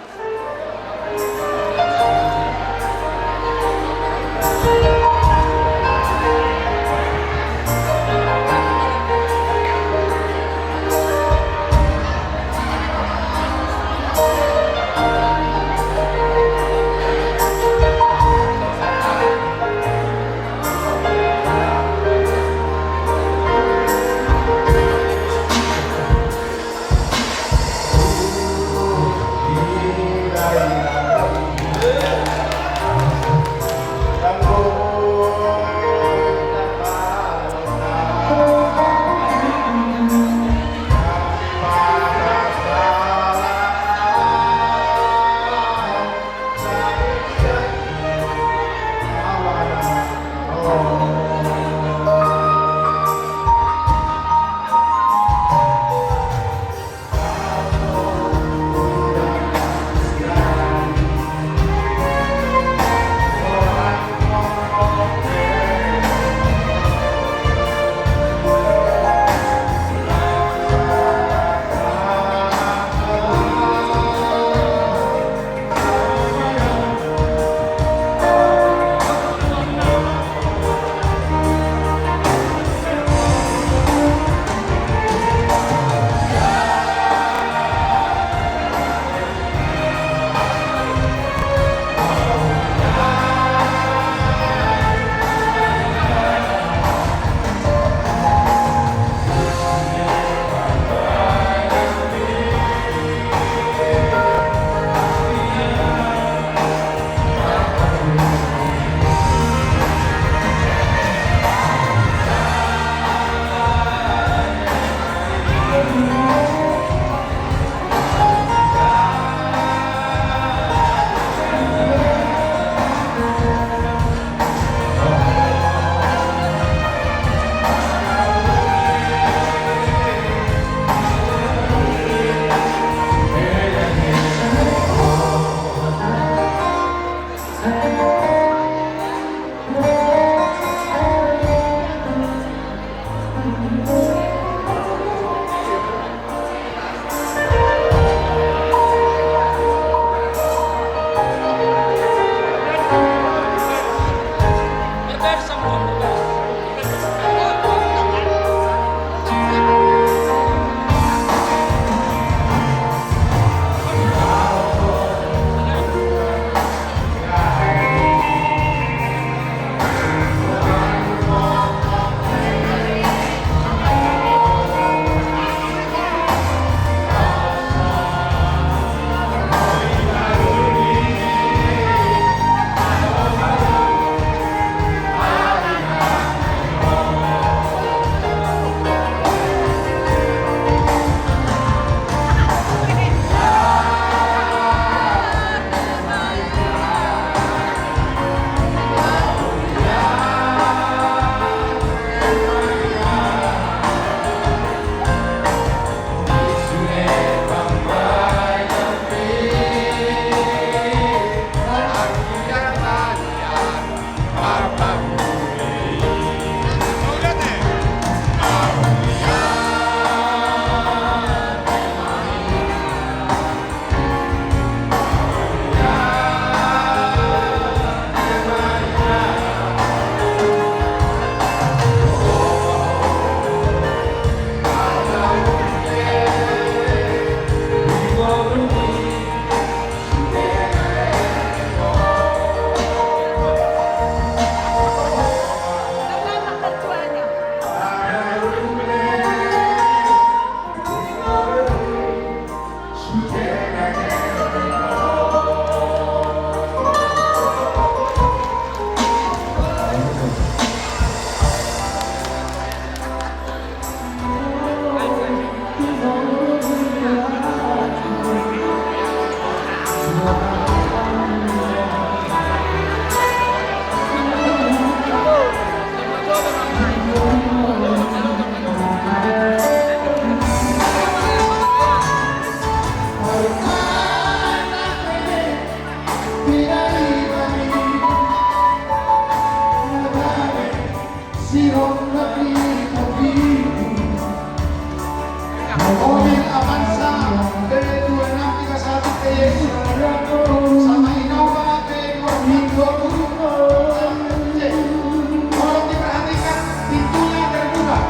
sirong nabi-nabi. Mamuling avansa, dari 2631 kay Yesus. Sa mainaw mga kay Juanito. Kalau diperhatikan, pintunya terbuka.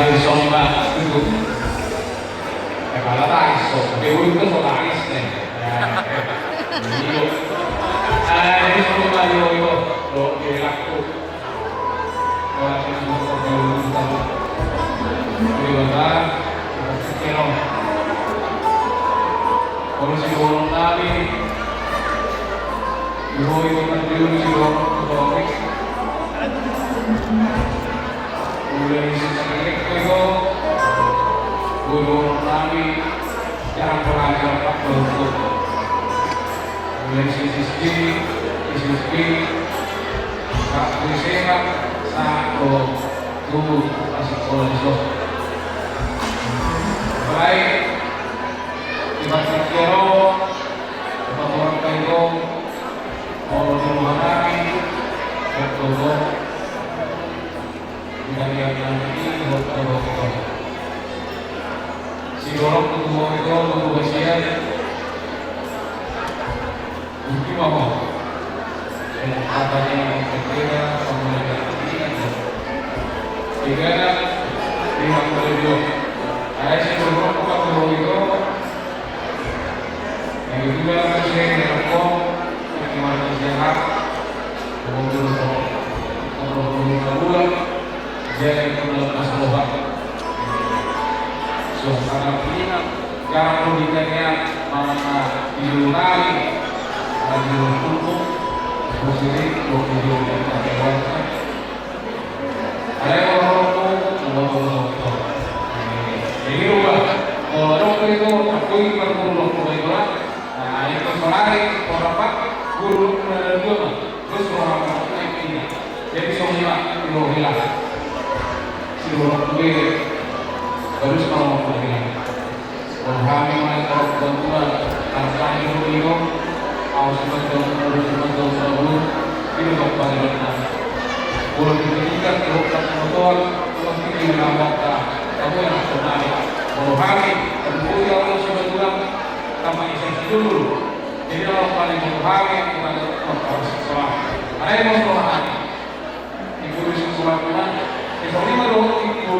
Insomma, parla d'adesso, perché voi questo l'aiste. Insomma, io lo racconto. Ora c'è un po' di guardare, Roy Madiun Siro Topik mulai sekarang itu guru kami yang pelajar Pak Bangku mulai sisi Pak Kusema Sako Tuh Asik Kolonso baik Ibadah Kero Ibadah Kairo Mau Muhammad Betul dari yang nanti betul si orang kedua itu lalu wasiat mungkin apa yang katanya yang ketiga pemerintah tiga lima puluh ada si orang kedua itu yang kedua masih nerkom yang sehat kemudian bulan jadi kebelas lubang suasana ini kalau ditanya mana diulari lagi untuk musik video dan kawan ada orang jadi ubah orang itu aku ingin berguru itu nah itu menarik orang guru dua terus orang ini jadi semua itu hilang si orang tua baru sekarang mau hilang orang kami mereka bantuan tanpa itu harus betul itu bagaimana kalau kita terus motor pasti dilambat kamu yang menarik kalau kami berdua Allah sebetulnya sama isi dulu jadi orang paling berbahagia kepada harus sekolah. Ada yang mau sekolah ibu sekolah mana? Misalnya kalau ibu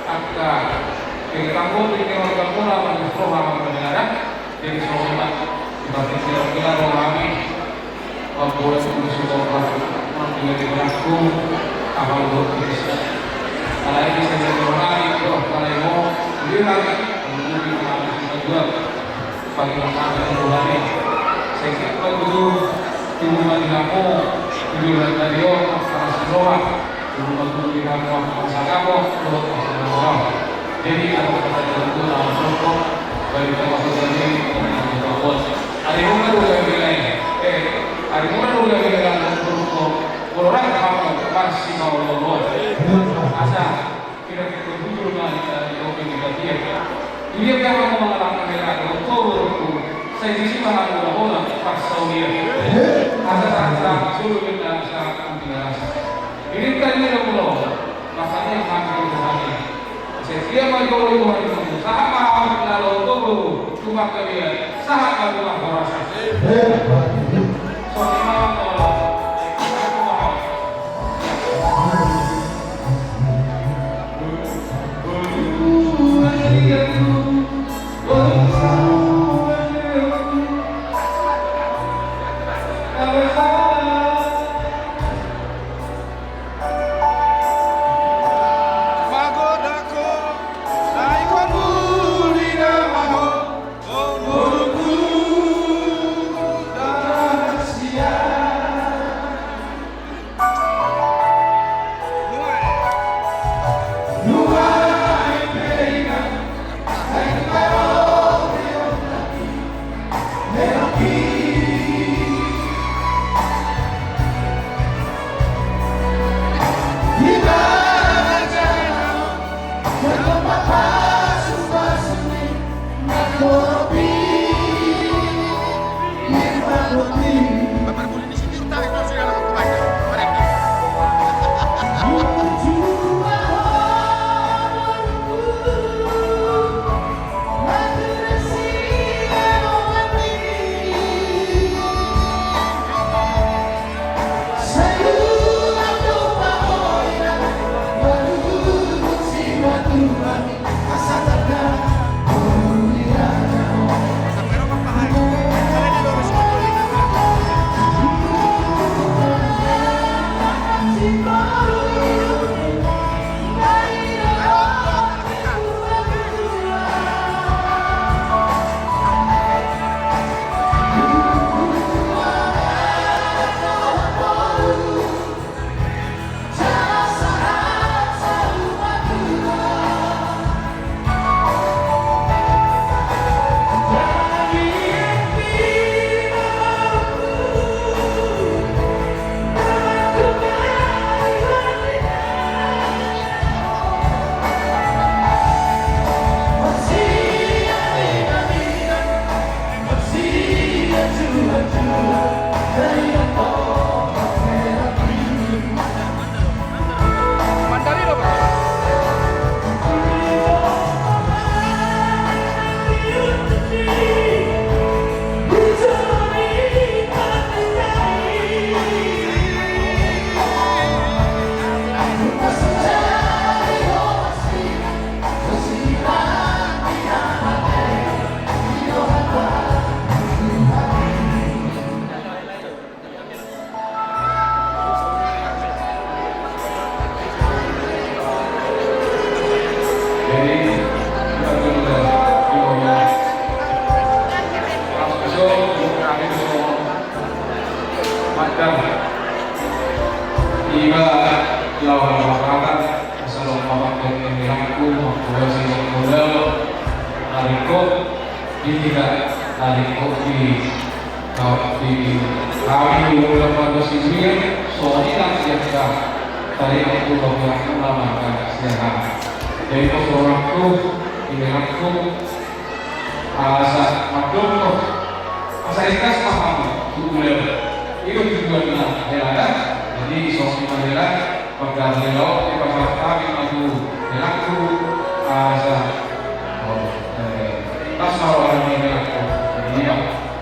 agak ke kampung di kampung lama di sekolah negara jadi sekolah dibanding kira-kira orang kami boleh sekolah tinggal di belakang kapal Indonesia. Kalau ini saya orang itu kalau mau dia lagi menunggu kita juga bagi masyarakat mulai saya kira dulu di rumah di kampung di radio para sekolah di rumah di kampung masyarakat untuk orang jadi kalau kita tentu langsung bagi termasuk ini untuk hari mana dulu yang bilang hari mana dulu yang bilang untuk orang kamu pasti mau lolos asal kira-kira jujur dari opini kita dia kalau mengalami mereka untuk saya di sini malah bola pas Saudi asal suruh kita sangat penting ini kan ini pulau makanya makin berani setiap kalau itu hari sama kalau itu cuma kalian sangat luar biasa soalnya Sia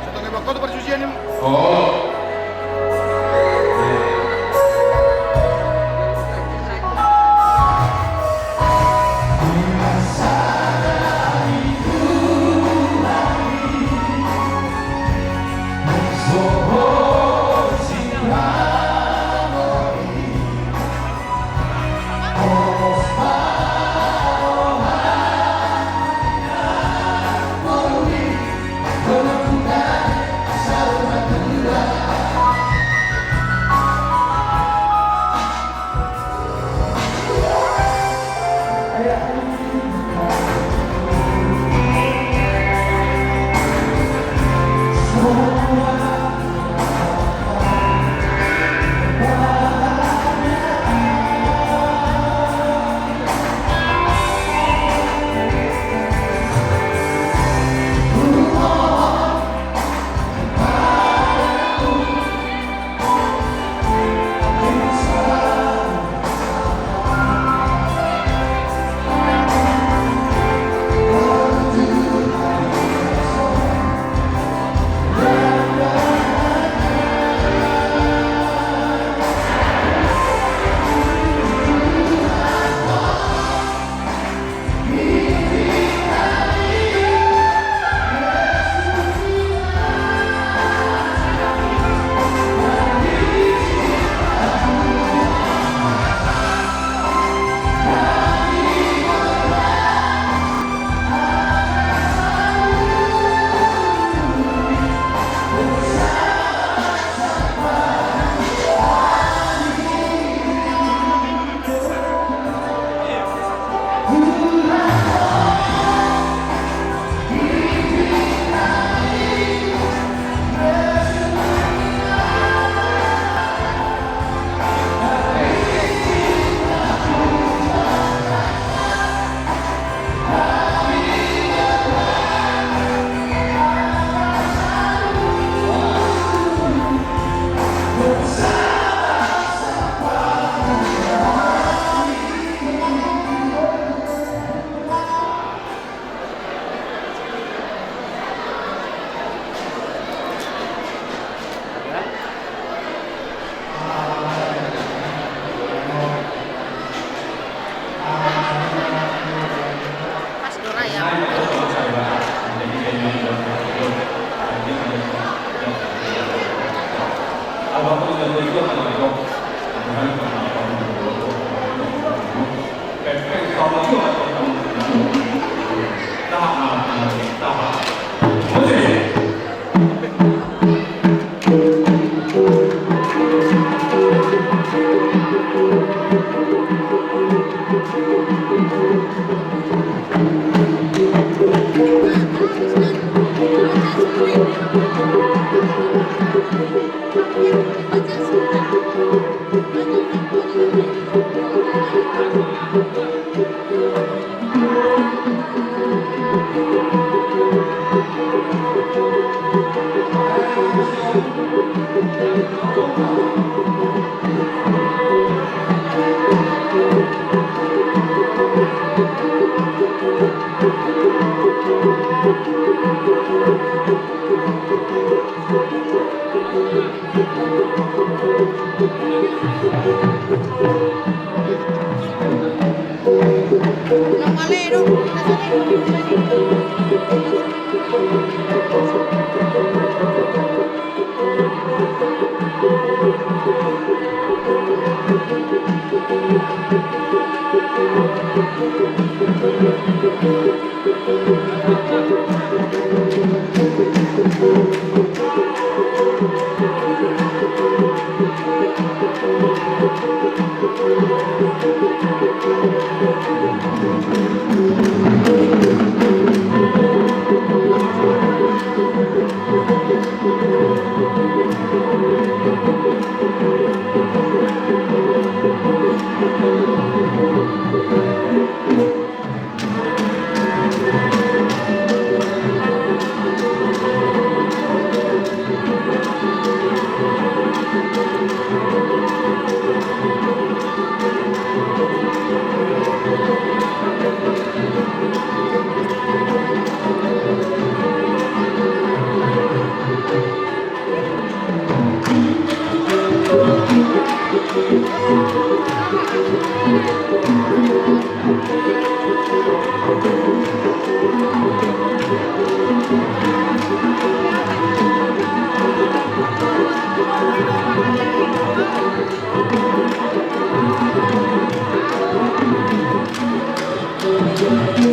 Satu nembak kau tuh persucian nih. Thank